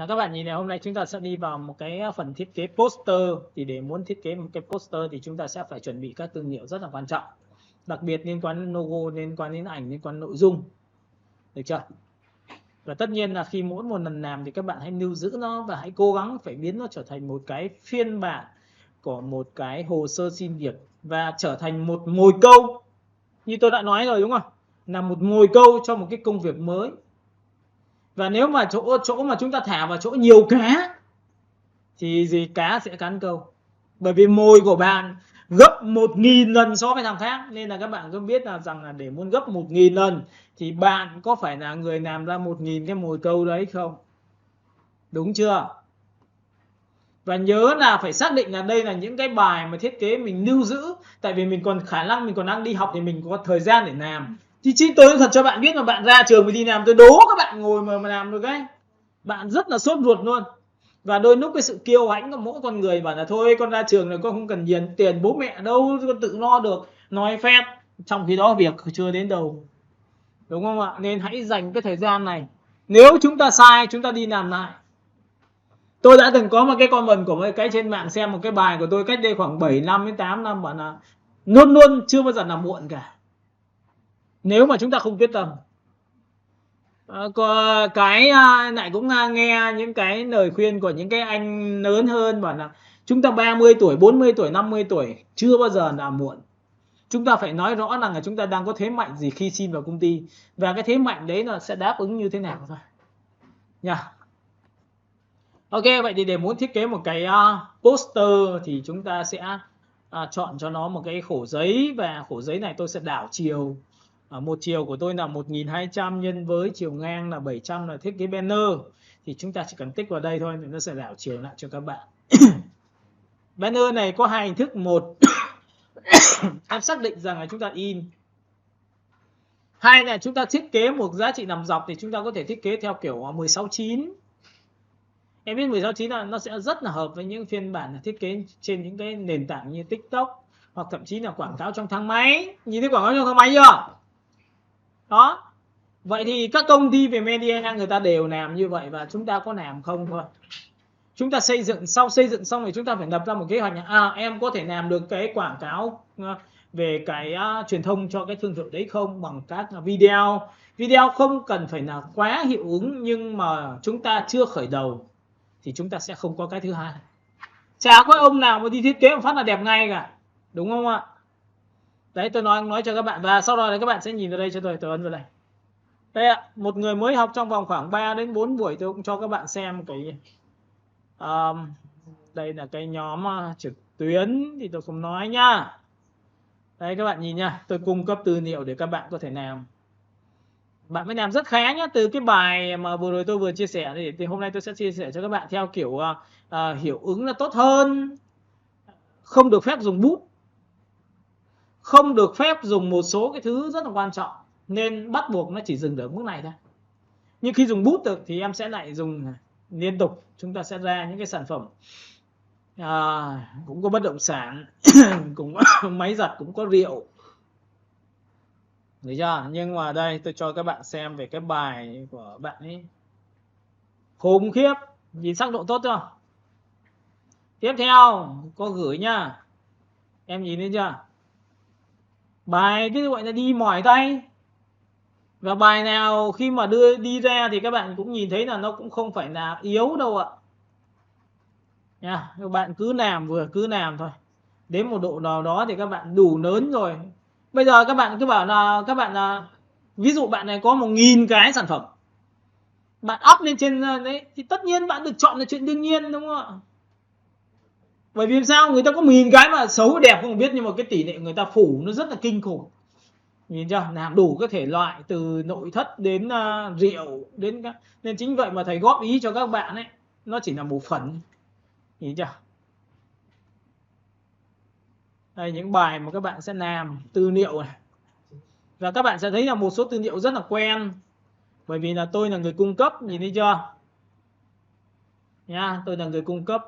Các bạn nhìn này, hôm nay chúng ta sẽ đi vào một cái phần thiết kế poster. Thì để muốn thiết kế một cái poster thì chúng ta sẽ phải chuẩn bị các tư liệu rất là quan trọng, đặc biệt liên quan đến logo, liên quan đến ảnh, liên quan đến nội dung, được chưa? Và tất nhiên là khi mỗi một lần làm thì các bạn hãy lưu giữ nó và hãy cố gắng phải biến nó trở thành một cái phiên bản của một cái hồ sơ xin việc và trở thành một mồi câu, như tôi đã nói rồi đúng không, là một mồi câu cho một cái công việc mới. Và nếu mà chỗ mà chúng ta thả vào chỗ nhiều cá thì gì, cá sẽ cắn câu, bởi vì mồi của bạn gấp 1.000 lần so với thằng khác. Nên là các bạn có biết là rằng là để muốn gấp 1.000 lần thì bạn có phải là người làm ra 1.000 cái mồi câu đấy không? Đúng chưa? Và nhớ là phải xác định là đây là những cái bài mà thiết kế mình lưu giữ, tại vì mình còn khả năng mình còn đang đi học thì mình có thời gian để làm. Thì chính tôi thật cho bạn biết là bạn ra trường mới đi làm, tôi đố các bạn ngồi mà làm được cái bạn rất là sốt ruột luôn. Và đôi lúc cái sự kiêu hãnh của mỗi con người bảo là thôi con ra trường rồi con không cần tiền bố mẹ đâu, con tự lo được, nói phép, trong khi đó việc chưa đến đâu, đúng không ạ? Nên hãy dành cái thời gian này, nếu chúng ta sai chúng ta đi làm lại. Tôi đã từng có một cái comment của một cái trên mạng xem một cái bài của tôi cách đây khoảng 7 năm đến 8 năm, bảo là luôn luôn chưa bao giờ là muộn cả nếu mà chúng ta không quyết tâm. Cái lại cũng nghe những cái lời khuyên của những cái anh lớn hơn bảo là chúng ta 30 tuổi, 40 tuổi, 50 tuổi chưa bao giờ là muộn. Chúng ta phải nói rõ rằng là chúng ta đang có thế mạnh gì khi xin vào công ty, và cái thế mạnh đấy nó sẽ đáp ứng như thế nào thôi nha. Ok, vậy thì để muốn thiết kế một cái poster thì chúng ta sẽ chọn cho nó một cái khổ giấy, và khổ giấy này tôi sẽ đảo chiều. Một chiều của tôi là 1200 nhân với chiều ngang là 700 là thiết kế banner. Thì chúng ta chỉ cần tích vào đây thôi thì nó sẽ đảo chiều lại cho các bạn. Banner này có hai hình thức. Một, em xác định rằng là chúng ta in. Hai là chúng ta thiết kế một giá trị nằm dọc thì chúng ta có thể thiết kế theo kiểu 16:9. Em biết 16:9 là nó sẽ rất là hợp với những phiên bản thiết kế trên những cái nền tảng như TikTok, hoặc thậm chí là quảng cáo trong thang máy. Nhìn thấy quảng cáo trong thang máy chưa? Đó. Vậy thì các công ty về media người ta đều làm như vậy, và chúng ta có làm không thôi. Chúng ta xây dựng xong thì chúng ta phải lập ra một kế hoạch là em có thể làm được cái quảng cáo về cái truyền thông cho cái thương hiệu đấy không, bằng các video không cần phải là quá hiệu ứng, nhưng mà chúng ta chưa khởi đầu thì chúng ta sẽ không có cái thứ hai. Chả có ông nào mà đi thiết kế một phát là đẹp ngay cả, đúng không ạ? Đấy, tôi nói cho các bạn, và sau đó thì các bạn sẽ nhìn vào đây cho tôi ấn vào đây. Đây ạ, một người mới học trong vòng khoảng 3 đến 4 buổi tôi cũng cho các bạn xem cái đây là cái nhóm trực tuyến thì tôi không nói nhá. Đây các bạn nhìn nha, tôi cung cấp tư liệu để các bạn có thể làm. Bạn mới làm rất khá nhá, từ cái bài mà vừa rồi tôi vừa chia sẻ thì hôm nay tôi sẽ chia sẻ cho các bạn theo kiểu hiệu ứng là tốt hơn, không được phép dùng bút, không được phép dùng một số cái thứ rất là quan trọng, nên bắt buộc nó chỉ dừng ở mức này thôi. Nhưng khi dùng bút được thì em sẽ lại dùng liên tục, chúng ta sẽ ra những cái sản phẩm cũng có bất động sản cũng có máy giặt, cũng có rượu, được chưa? Nhưng mà đây tôi cho các bạn xem về cái bài của bạn ấy, khủng khiếp, nhìn sắc độ tốt chưa? Tiếp theo có gửi nhá, em nhìn thấy chưa? Bài cái gọi là đi mỏi tay. Và bài nào khi mà đi ra thì các bạn cũng nhìn thấy là nó cũng không phải là yếu đâu ạ nha. Các bạn cứ làm thôi, đến một độ nào đó thì các bạn đủ lớn rồi. Bây giờ các bạn cứ bảo là ví dụ bạn này có 1.000 cái sản phẩm, bạn up lên trên đấy thì tất nhiên bạn được chọn là chuyện đương nhiên, đúng không ạ? Bởi vì sao? Người ta có 1.000 cái mà xấu đẹp không biết, nhưng mà cái tỷ lệ người ta phủ nó rất là kinh khủng. Nhìn chưa? Làm đủ các thể loại, từ nội thất đến rượu đến các, nên chính vậy mà thầy góp ý cho các bạn ấy, nó chỉ là một phần. Nhìn chưa? Đây những bài mà các bạn sẽ làm tư liệu này, và các bạn sẽ thấy là một số tư liệu rất là quen, bởi vì là tôi là người cung cấp, nhìn thấy chưa nha, tôi là người cung cấp.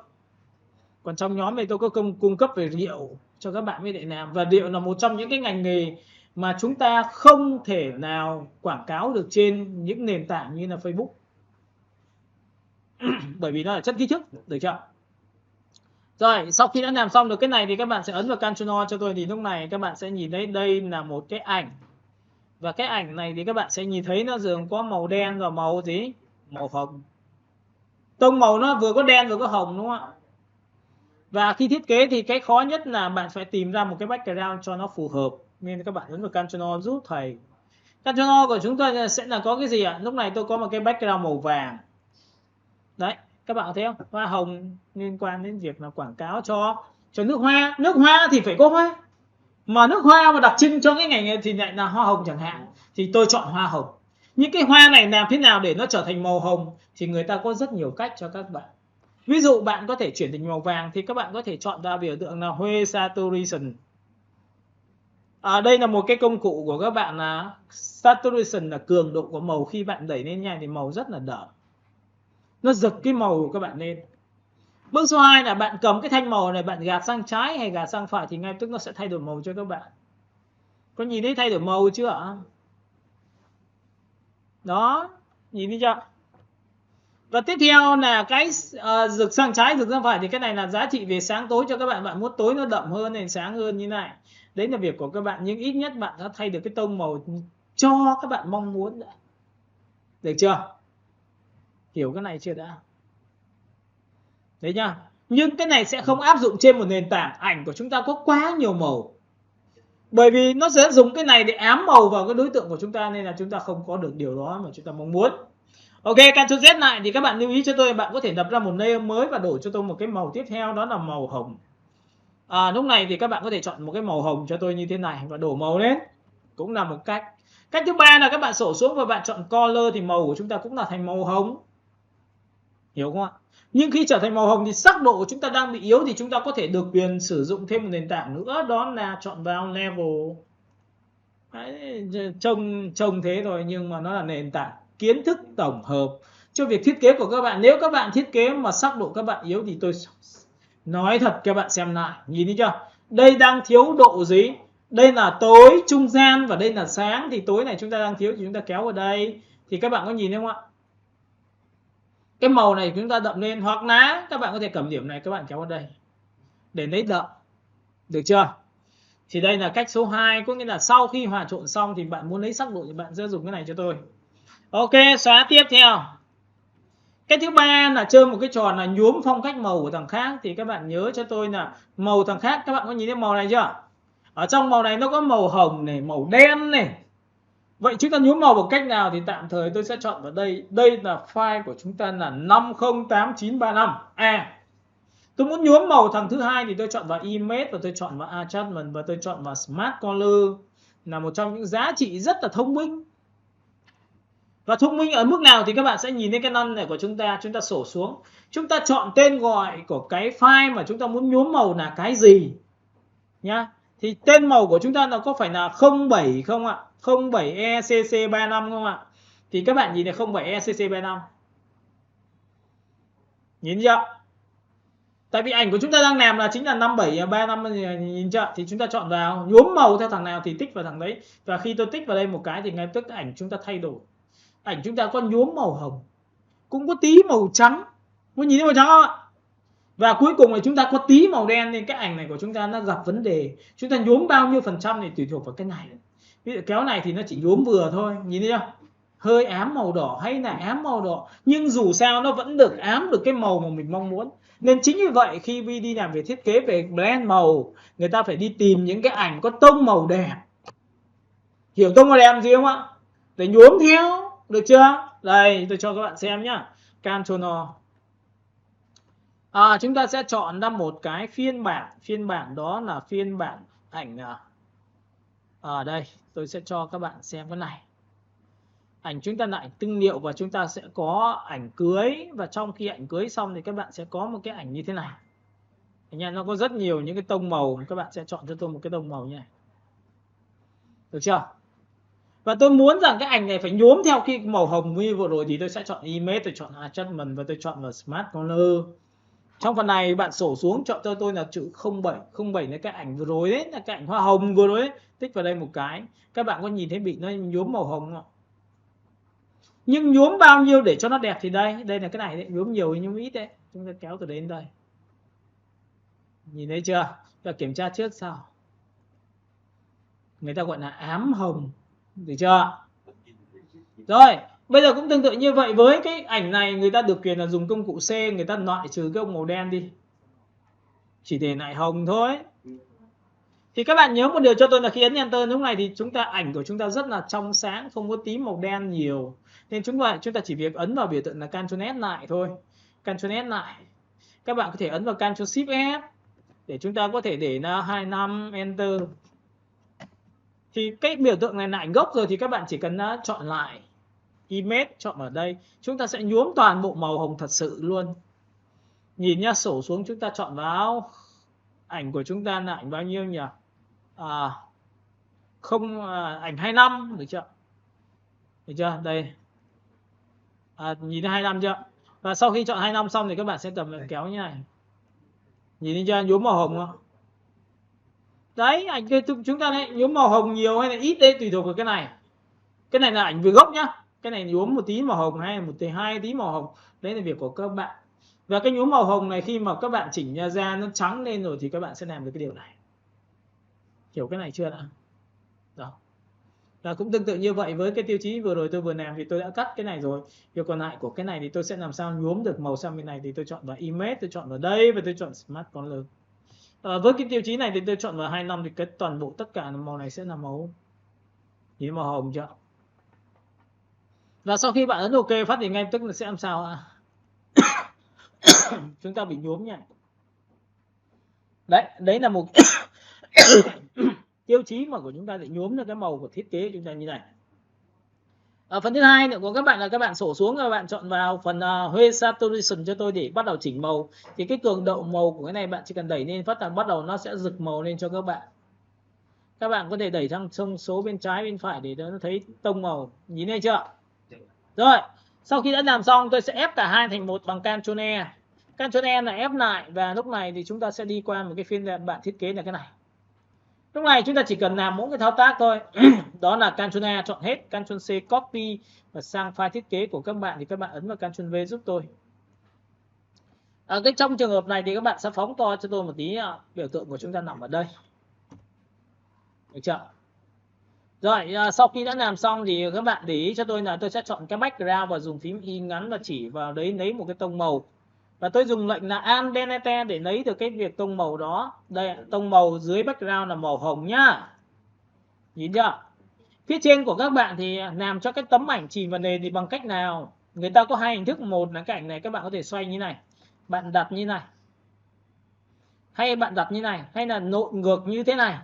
Còn trong nhóm này tôi có cung cấp về rượu cho các bạn mới để làm, và rượu là một trong những cái ngành nghề mà chúng ta không thể nào quảng cáo được trên những nền tảng như là Facebook. bởi vì nó là chất kích thước, được chưa? Rồi, sau khi đã làm xong được cái này thì các bạn sẽ ấn vào Ctrl cho tôi, thì lúc này các bạn sẽ nhìn thấy đây là một cái ảnh. Và cái ảnh này thì các bạn sẽ nhìn thấy nó dường có màu đen và màu gì? Màu hồng. Tông màu nó vừa có đen vừa có hồng, đúng không ạ? Và khi thiết kế thì cái khó nhất là bạn phải tìm ra một cái background cho nó phù hợp. Nên các bạn ấn vào Ctrl giúp thầy. Ctrl của chúng tôi sẽ là có cái gì ạ? Lúc này tôi có một cái background màu vàng. Đấy, các bạn thấy không? Hoa hồng liên quan đến việc là quảng cáo cho nước hoa. Nước hoa thì phải có hoa. Mà nước hoa mà đặc trưng cho cái ngành này thì lại là hoa hồng chẳng hạn, thì tôi chọn hoa hồng. Những cái hoa này làm thế nào để nó trở thành màu hồng thì người ta có rất nhiều cách cho các bạn. Ví dụ bạn có thể chuyển thành màu vàng thì các bạn có thể chọn ra biểu tượng là Hue Saturation. Đây là một cái công cụ của các bạn là Saturation, là cường độ của màu. Khi bạn đẩy lên nhanh thì màu rất là đậm, nó giật cái màu của các bạn lên. Bước số 2 là bạn cầm cái thanh màu này, bạn gạt sang trái hay gạt sang phải thì ngay tức nó sẽ thay đổi màu cho các bạn. Có nhìn thấy thay đổi màu chưa ạ? Đó, nhìn thấy chưa? Và tiếp theo là cái rực sang trái, rực sang phải thì cái này là giá trị về sáng tối cho các bạn. Bạn muốn tối nó đậm hơn hay sáng hơn như này, đấy là việc của các bạn, nhưng ít nhất bạn đã thay được cái tông màu cho các bạn mong muốn đã. Được chưa? Hiểu cái này chưa đã? Đấy nhá. Nhưng cái này sẽ không áp dụng trên một nền tảng ảnh của chúng ta có quá nhiều màu. Bởi vì nó sẽ dùng cái này để ám màu vào cái đối tượng của chúng ta, nên là chúng ta không có được điều đó mà chúng ta mong muốn. Ok, Ctrl Z lại thì các bạn lưu ý cho tôi, bạn có thể lập ra một layer mới và đổi cho tôi một cái màu tiếp theo, đó là màu hồng. Lúc này thì các bạn có thể chọn một cái màu hồng cho tôi như thế này và đổ màu lên, cũng là một cách. Cách thứ ba là các bạn xổ xuống và bạn chọn color thì màu của chúng ta cũng là thành màu hồng. Hiểu không ạ? Nhưng khi trở thành màu hồng thì sắc độ của chúng ta đang bị yếu thì chúng ta có thể được quyền sử dụng thêm một nền tảng nữa, đó là chọn vào level. Đấy, trông thế rồi nhưng mà nó là nền tảng kiến thức tổng hợp cho việc thiết kế của các bạn. Nếu các bạn thiết kế mà sắc độ các bạn yếu thì tôi nói thật các bạn xem lại, nhìn thấy chưa? Đây đang thiếu độ gì? Đây là tối trung gian và đây là sáng, thì tối này chúng ta đang thiếu thì chúng ta kéo vào đây. Thì các bạn có nhìn thấy không ạ? Cái màu này chúng ta đậm lên, hoặc là các bạn có thể cầm điểm này các bạn kéo vào đây để lấy đậm. Được chưa? Thì đây là cách số 2, có nghĩa là sau khi hòa trộn xong thì bạn muốn lấy sắc độ thì bạn sẽ dùng cái này cho tôi. Ok, xóa tiếp theo. Cái thứ ba là chơi một cái trò là nhuốm phong cách màu của thằng khác. Thì các bạn nhớ cho tôi là màu thằng khác, các bạn có nhìn thấy màu này chưa? Ở trong màu này nó có màu hồng này, màu đen này. Vậy chúng ta nhuốm màu bằng cách nào thì tạm thời tôi sẽ chọn vào đây. Đây là file của chúng ta là 508935. Tôi muốn nhuốm màu thằng thứ hai thì tôi chọn vào Image và tôi chọn vào Adjustment và tôi chọn vào Smart Color, là một trong những giá trị rất là thông minh. Và thông minh ở mức nào thì các bạn sẽ nhìn thấy cái năn này của chúng ta sổ xuống. Chúng ta chọn tên gọi của cái file mà chúng ta muốn nhuốm màu là cái gì nhá. Thì tên màu của chúng ta nó có phải là 07 không ạ? 07ECC35 không ạ? Thì các bạn nhìn thấy 07ECC35. Nhìn chưa? Tại vì ảnh của chúng ta đang làm là chính là 5735, nhìn chưa? Thì chúng ta chọn vào nhuốm màu theo thằng nào thì tích vào thằng đấy. Và khi tôi tích vào đây một cái thì ngay tức ảnh chúng ta thay đổi. Ảnh chúng ta có nhuốm màu hồng, cũng có tí màu trắng. Có nhìn thấy màu trắng không ạ? Và cuối cùng là chúng ta có tí màu đen, nên cái ảnh này của chúng ta nó gặp vấn đề. Chúng ta nhuốm bao nhiêu phần trăm thì tùy thuộc vào cái này. Ví dụ kéo này thì nó chỉ nhuốm vừa thôi, nhìn thấy chưa? Hơi ám màu đỏ hay là ám màu đỏ, nhưng dù sao nó vẫn được ám được cái màu mà mình mong muốn. Nên chính vì vậy khi Vi đi làm về thiết kế về blend màu, người ta phải đi tìm những cái ảnh có tông màu đẹp. Hiểu tông màu đẹp gì không ạ? Để nhuốm theo, được chưa? Đây, tôi cho các bạn xem nhá. Ctrl chúng ta sẽ chọn ra một cái phiên bản đó là phiên bản ảnh. Ở đây tôi sẽ cho các bạn xem cái này. Ảnh chúng ta là ảnh tư liệu và chúng ta sẽ có ảnh cưới, và trong khi ảnh cưới xong thì các bạn sẽ có một cái ảnh như thế này. Nha, nó có rất nhiều những cái tông màu, các bạn sẽ chọn cho tôi một cái tông màu như này. Được chưa? Và tôi muốn rằng cái ảnh này phải nhuốm theo cái màu hồng như vừa rồi thì tôi sẽ chọn Image, tôi chọn Adjustment và tôi chọn vào Smart Color. Trong phần này bạn sổ xuống chọn cho tôi là chữ 07. 07 là cái ảnh vừa rồi đấy, là cái ảnh hoa hồng vừa rồi đấy. Tích vào đây một cái. Các bạn có nhìn thấy bị nó nhuốm màu hồng không ạ? Nhưng nhuốm bao nhiêu để cho nó đẹp thì đây là cái này đấy, nhuốm nhiều nhưng ít đấy, chúng ta kéo từ đến đây, nhìn thấy chưa? Ta kiểm tra trước sau, người ta gọi là ám hồng, được chưa? Rồi bây giờ cũng tương tự như vậy, với cái ảnh này người ta được quyền là dùng công cụ C, người ta loại trừ cái ông màu đen đi, chỉ để lại hồng thôi. Thì các bạn nhớ một điều cho tôi là khi ấn Enter lúc này thì ảnh của chúng ta rất là trong sáng, không có tí màu đen nhiều, nên chúng ta chỉ việc ấn vào biểu tượng là Ctrl S lại thôi, Ctrl S lại. Các bạn có thể ấn vào Ctrl Shift S để chúng ta có thể để là 25 Enter. Thì cái biểu tượng này là ảnh gốc rồi thì các bạn chỉ cần chọn lại Image, chọn ở đây, chúng ta sẽ nhuốm toàn bộ màu hồng thật sự luôn. Nhìn nhá, sổ xuống chúng ta chọn vào ảnh của chúng ta là ảnh bao nhiêu nhỉ? Ảnh 25, được chưa? Được chưa? Đây. Nhìn thấy 25 chưa? Và sau khi chọn 25 xong thì các bạn sẽ cầm kéo như này. Nhìn thấy chưa? Nhuốm màu hồng không? Đấy, ảnh kia chúng ta đấy, nhuốm màu hồng nhiều hay là ít đây tùy thuộc vào cái này. Cái này là ảnh vừa gốc nhá. Cái này nhuốm một tí màu hồng hay là hai tí màu hồng, đấy là việc của các bạn. Và cái nhuốm màu hồng này khi mà các bạn chỉnh ra nó trắng lên rồi thì các bạn sẽ làm được cái điều này. Hiểu cái này chưa đã? Đó. Và cũng tương tự như vậy với cái tiêu chí vừa rồi tôi vừa làm thì tôi đã cắt cái này rồi. Việc còn lại của cái này thì tôi sẽ làm sao nhuốm được màu sang bên này thì tôi chọn vào Image, tôi chọn vào đây và tôi chọn Smart Color. Với cái tiêu chí này thì tôi chọn vào 25 thì cái toàn bộ tất cả màu này sẽ là màu nhìn màu hồng chưa? Và sau khi bạn ấn OK phát thì ngay tức là sẽ làm sao ạ? Chúng ta bị nhuốm nhỉ. Đấy là một tiêu chí mà của chúng ta để nhuốm được cái màu của thiết kế của chúng ta như này. Phần thứ hai nữa của các bạn là các bạn sổ xuống, các bạn chọn vào phần Hue Saturation cho tôi để bắt đầu chỉnh màu. Thì cái cường độ màu của cái này bạn chỉ cần đẩy lên phát là bắt đầu nó sẽ rực màu lên cho các bạn. Các bạn có thể đẩy sang thông số bên trái bên phải để nó thấy tông màu, nhìn thấy chưa? Rồi sau khi đã làm xong tôi sẽ ép cả hai thành một bằng Ctrl E. Ctrl E là ép lại, và lúc này thì chúng ta sẽ đi qua một cái phiên bản thiết kế là cái này. Lúc này chúng ta chỉ cần làm mỗi cái thao tác thôi. Đó là Ctrl A chọn hết, Ctrl C copy và sang file thiết kế của các bạn thì các bạn ấn vào Ctrl V giúp tôi. Trong trường hợp này thì các bạn sẽ phóng to cho tôi một tí, biểu tượng của chúng ta nằm ở đây. Được chưa? Rồi, sau khi đã làm xong thì các bạn để ý cho tôi là tôi sẽ chọn cái background và dùng phím Y ngắn và chỉ vào đấy lấy một cái tông màu. Và tôi dùng lệnh là Alt Delete để lấy được cái việc tông màu đó. Đây, tông màu dưới background là màu hồng nhá. Nhìn chưa? Phía trên của các bạn thì làm cho cái tấm ảnh chìm vào nền thì bằng cách nào? Người ta có hai hình thức, một là cái ảnh này các bạn có thể xoay như này, bạn đặt như này, hay bạn đặt như này, hay là nộn ngược như thế này.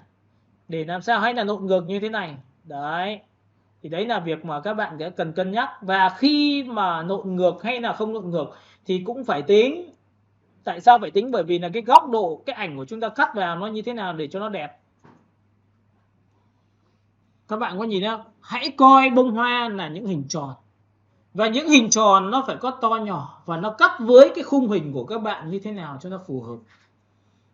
Để làm sao hay là nộn ngược như thế này. Đấy. Thì đấy là việc mà các bạn sẽ cần cân nhắc. Và khi mà nộn ngược hay là không nộn ngược thì cũng phải tính. Tại sao phải tính? Bởi vì là cái góc độ cái ảnh của chúng ta cắt vào nó như thế nào để cho nó đẹp. Các bạn có nhìn không? Hãy coi bông hoa là những hình tròn. Và những hình tròn nó phải có to nhỏ và nó cắt với cái khung hình của các bạn như thế nào cho nó phù hợp.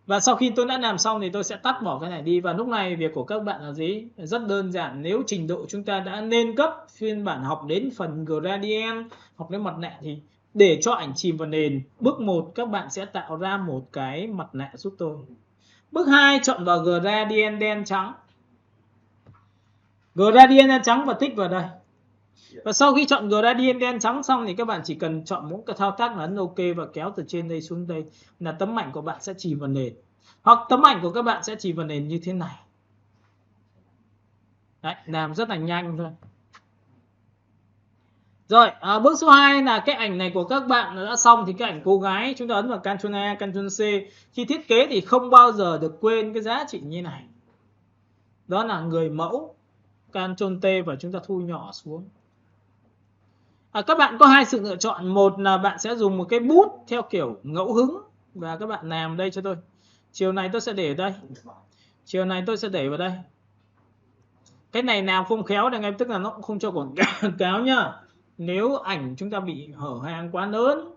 Và sau khi tôi đã làm xong thì tôi sẽ tắt bỏ cái này đi. Và lúc này việc của các bạn là gì? Rất đơn giản. Nếu trình độ chúng ta đã lên cấp phiên bản học đến phần gradient, học đến mặt nạ thì để cho ảnh chìm vào nền, bước 1 các bạn sẽ tạo ra một cái mặt nạ giúp tôi. Bước 2 chọn vào gradient đen trắng. Gradient đen trắng và tích vào đây. Và sau khi chọn gradient đen trắng xong thì các bạn chỉ cần chọn mỗi cái thao tác là ấn OK và kéo từ trên đây xuống đây là tấm ảnh của bạn sẽ chìm vào nền. Hoặc tấm ảnh của các bạn sẽ chìm vào nền như thế này. Đấy, làm rất là nhanh thôi. Rồi, bước số 2 là cái ảnh này của các bạn đã xong thì cái ảnh cô gái chúng ta ấn vào Ctrl A, Ctrl C. Khi thiết kế thì không bao giờ được quên cái giá trị như này. Đó là người mẫu. Ctrl T và chúng ta thu nhỏ xuống. Các bạn có hai sự lựa chọn. Một là bạn sẽ dùng một cái bút theo kiểu ngẫu hứng và các bạn làm đây cho tôi. Chiều này tôi sẽ để ở đây. Chiều này tôi sẽ để vào đây. Cái này làm không khéo thì ngay tức là nó cũng không cho quảng cáo nhá. Nếu ảnh chúng ta bị hở hang quá lớn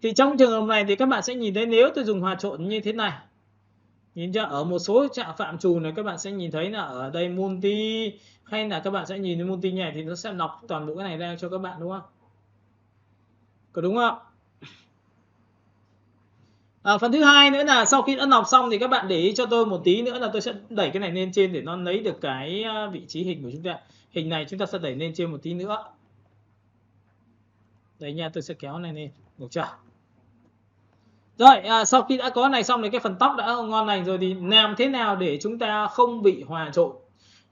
thì trong trường hợp này thì các bạn sẽ nhìn thấy nếu tôi dùng hòa trộn như thế này. Nhìn chưa? Ở một số phạm trù này các bạn sẽ nhìn thấy là ở đây multi, hay là các bạn sẽ nhìn thấy multi nhảy thì nó sẽ lọc toàn bộ cái này ra cho các bạn, đúng không? Có đúng không? Phần thứ hai nữa là sau khi đã lọc xong thì các bạn để ý cho tôi một tí nữa là tôi sẽ đẩy cái này lên trên để nó lấy được cái vị trí hình của chúng ta. Hình này chúng ta sẽ đẩy lên trên một tí nữa. Đấy nha, tôi sẽ kéo này lên, được chưa? Rồi, sau khi đã có này xong thì cái phần tóc đã ngon lành rồi thì làm thế nào để chúng ta không bị hòa trộn?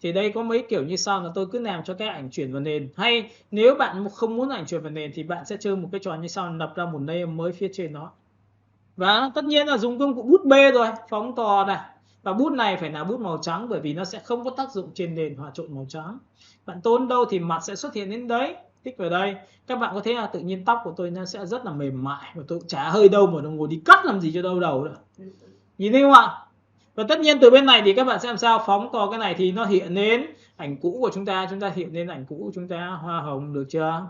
Thì đây có mấy kiểu như sau là tôi cứ làm cho cái ảnh chuyển vào nền, hay nếu bạn không muốn ảnh chuyển vào nền thì bạn sẽ chơi một cái trò như sau, lập ra một layer mới phía trên nó. Và tất nhiên là dùng công cụ bút B rồi, phóng to này. Và bút này phải là bút màu trắng bởi vì nó sẽ không có tác dụng trên nền hòa trộn màu trắng. Bạn tô đến đâu thì mặt sẽ xuất hiện đến đấy. Tích vào đây. Các bạn có thấy là tự nhiên tóc của tôi nó sẽ rất là mềm mại và tôi chả hơi đâu mà ngồi đi cắt làm gì cho đau đầu nữa. Nhìn thấy không ạ? Và tất nhiên từ bên này thì các bạn sẽ làm sao phóng to cái này thì nó hiện đến ảnh cũ của chúng ta hiện lên ảnh cũ của chúng ta hoa hồng, được chưa?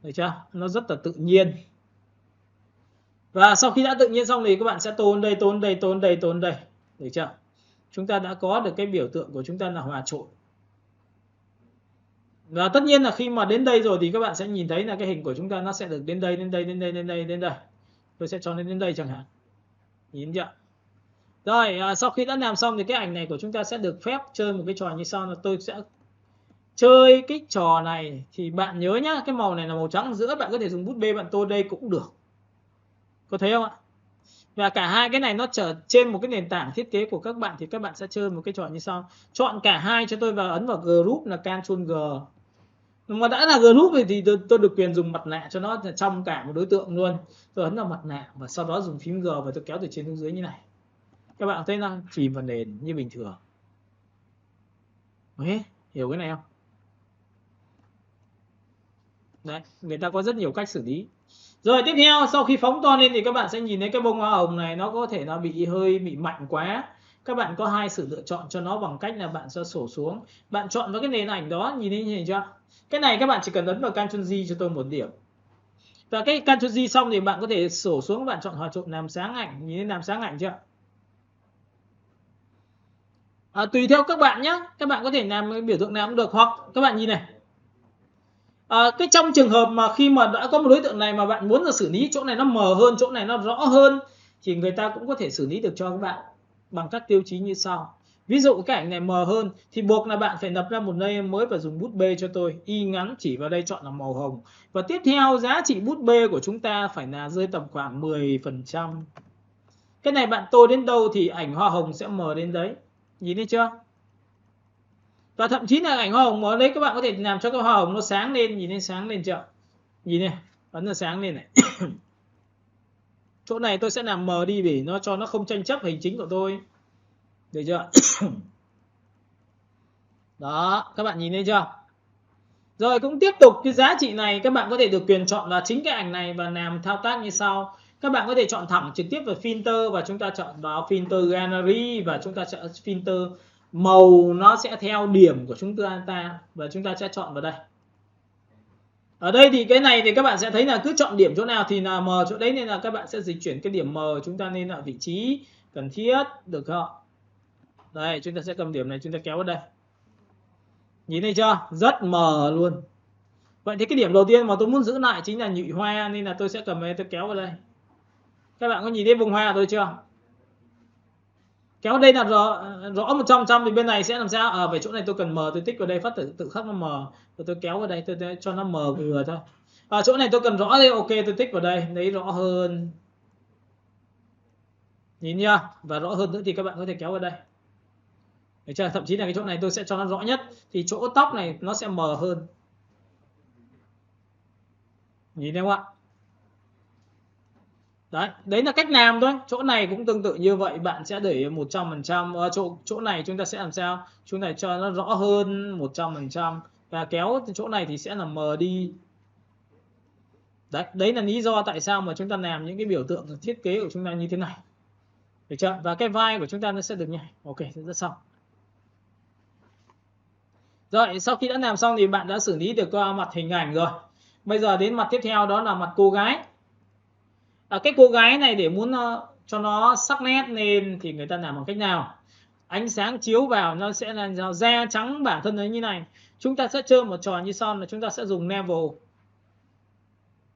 Được chưa? Nó rất là tự nhiên. Và sau khi đã tự nhiên xong thì các bạn sẽ tôn đây, được chưa? Chúng ta đã có được cái biểu tượng của chúng ta là hòa trộn. Và tất nhiên là khi mà đến đây rồi thì các bạn sẽ nhìn thấy là cái hình của chúng ta nó sẽ được đến đây. Tôi sẽ cho đến đây chẳng hạn. Nhìn chưa? Rồi, sau khi đã làm xong thì cái ảnh này của chúng ta sẽ được phép chơi một cái trò như sau là tôi sẽ chơi cái trò này thì bạn nhớ nhá, cái màu này là màu trắng giữa, bạn có thể dùng bút B bạn tô đây cũng được. Có thấy không ạ? Và cả hai cái này nó trở trên một cái nền tảng thiết kế của các bạn thì các bạn sẽ chơi một cái trò như sau. Chọn cả hai cho tôi và ấn vào group là Ctrl G. Mà đã là group thì tôi được quyền dùng mặt nạ cho nó trong cả một đối tượng luôn. Tôi ấn vào mặt nạ và sau đó dùng phím G và tôi kéo từ trên xuống dưới như này. Các bạn thấy nó chìm vào nền như bình thường. Đấy, hiểu cái này không? Đấy, người ta có rất nhiều cách xử lý. Rồi tiếp theo, sau khi phóng to lên thì các bạn sẽ nhìn thấy cái bông hoa hồng này nó có thể nó hơi bị mạnh quá. Các bạn có hai sự lựa chọn cho nó bằng cách là bạn sẽ sổ xuống. Bạn chọn vào cái nền ảnh đó, nhìn thấy như chưa? Cái này các bạn chỉ cần ấn vào Ctrl G cho tôi một điểm. Và cái Ctrl G xong thì bạn có thể sổ xuống, bạn chọn hòa trộn làm sáng ảnh, nhìn thấy làm sáng ảnh chưa? Tùy theo các bạn nhé, các bạn có thể làm cái biểu tượng nào cũng được, hoặc các bạn nhìn này. Cái trong trường hợp mà khi mà đã có một đối tượng này mà bạn muốn là xử lý chỗ này nó mờ hơn, chỗ này nó rõ hơn thì người ta cũng có thể xử lý được cho các bạn bằng các tiêu chí như sau. Ví dụ cái ảnh này mờ hơn thì buộc là bạn phải lập ra một layer mới và dùng bút B cho tôi, y ngắn chỉ vào đây chọn là màu hồng. Và tiếp theo giá trị bút B của chúng ta phải là rơi tầm khoảng 10%. Cái này bạn tô đến đâu thì ảnh hoa hồng sẽ mờ đến đấy. Nhìn thấy chưa? Và thậm chí là ảnh hoa hồng ở đấy các bạn có thể làm cho cái hoa hồng nó sáng lên, nhìn thấy sáng lên chưa? Nhìn này, ấn nó sáng lên này. Chỗ này tôi sẽ làm mờ đi để nó cho nó không tranh chấp hình chính của tôi. Được chưa? Đó, các bạn nhìn thấy chưa? Rồi cũng tiếp tục cái giá trị này các bạn có thể được quyền chọn là chính cái ảnh này và làm thao tác như sau. Các bạn có thể chọn thẳng trực tiếp vào filter và chúng ta chọn vào filter gallery và chúng ta sẽ filter màu, nó sẽ theo điểm của chúng ta và chúng ta sẽ chọn vào đây. Ở đây thì cái này thì các bạn sẽ thấy là cứ chọn điểm chỗ nào thì là mờ chỗ đấy, nên là các bạn sẽ dịch chuyển cái điểm mờ chúng ta lên ở vị trí cần thiết, được không? Đây, chúng ta sẽ cầm điểm này chúng ta kéo vào đây. Nhìn thấy chưa? Rất mờ luôn. Vậy thì cái điểm đầu tiên mà tôi muốn giữ lại chính là nhụy hoa, nên là tôi sẽ cầm đây tôi kéo vào đây. Các bạn có nhìn thấy vùng hoa tôi chưa? Kéo đây là rõ 100% thì bên này sẽ làm sao? Ở về chỗ này tôi cần mờ, tôi tích vào đây phát tự khắc nó mờ. Rồi tôi kéo vào đây tôi cho nó mờ vừa thôi. Ở chỗ này tôi cần rõ đây, ok tôi tích vào đây, lấy rõ hơn. Nhìn chưa? Và rõ hơn nữa thì các bạn có thể kéo vào đây. Được chưa? Thậm chí là cái chỗ này tôi sẽ cho nó rõ nhất thì chỗ tóc này nó sẽ mờ hơn. Nhìn thấy không ạ? Đấy là cách làm thôi. Chỗ này cũng tương tự như vậy, bạn sẽ để 100%. Chỗ này chúng ta sẽ làm sao? Chúng ta cho nó rõ hơn 100% và kéo chỗ này thì sẽ là mờ đi. Đấy là lý do tại sao mà chúng ta làm những cái biểu tượng thiết kế của chúng ta như thế này. Được chưa? Và cái vai của chúng ta nó sẽ được nhảy. Ok, rất xong. Rồi, sau khi đã làm xong thì bạn đã xử lý được mặt hình ảnh rồi. Bây giờ đến mặt tiếp theo đó là mặt cô gái. Cái cô gái này để muốn cho nó sắc nét lên thì người ta làm bằng cách nào? Ánh sáng chiếu vào nó sẽ là da trắng bản thân nó như này. Chúng ta sẽ chơi một trò như sau là chúng ta sẽ dùng level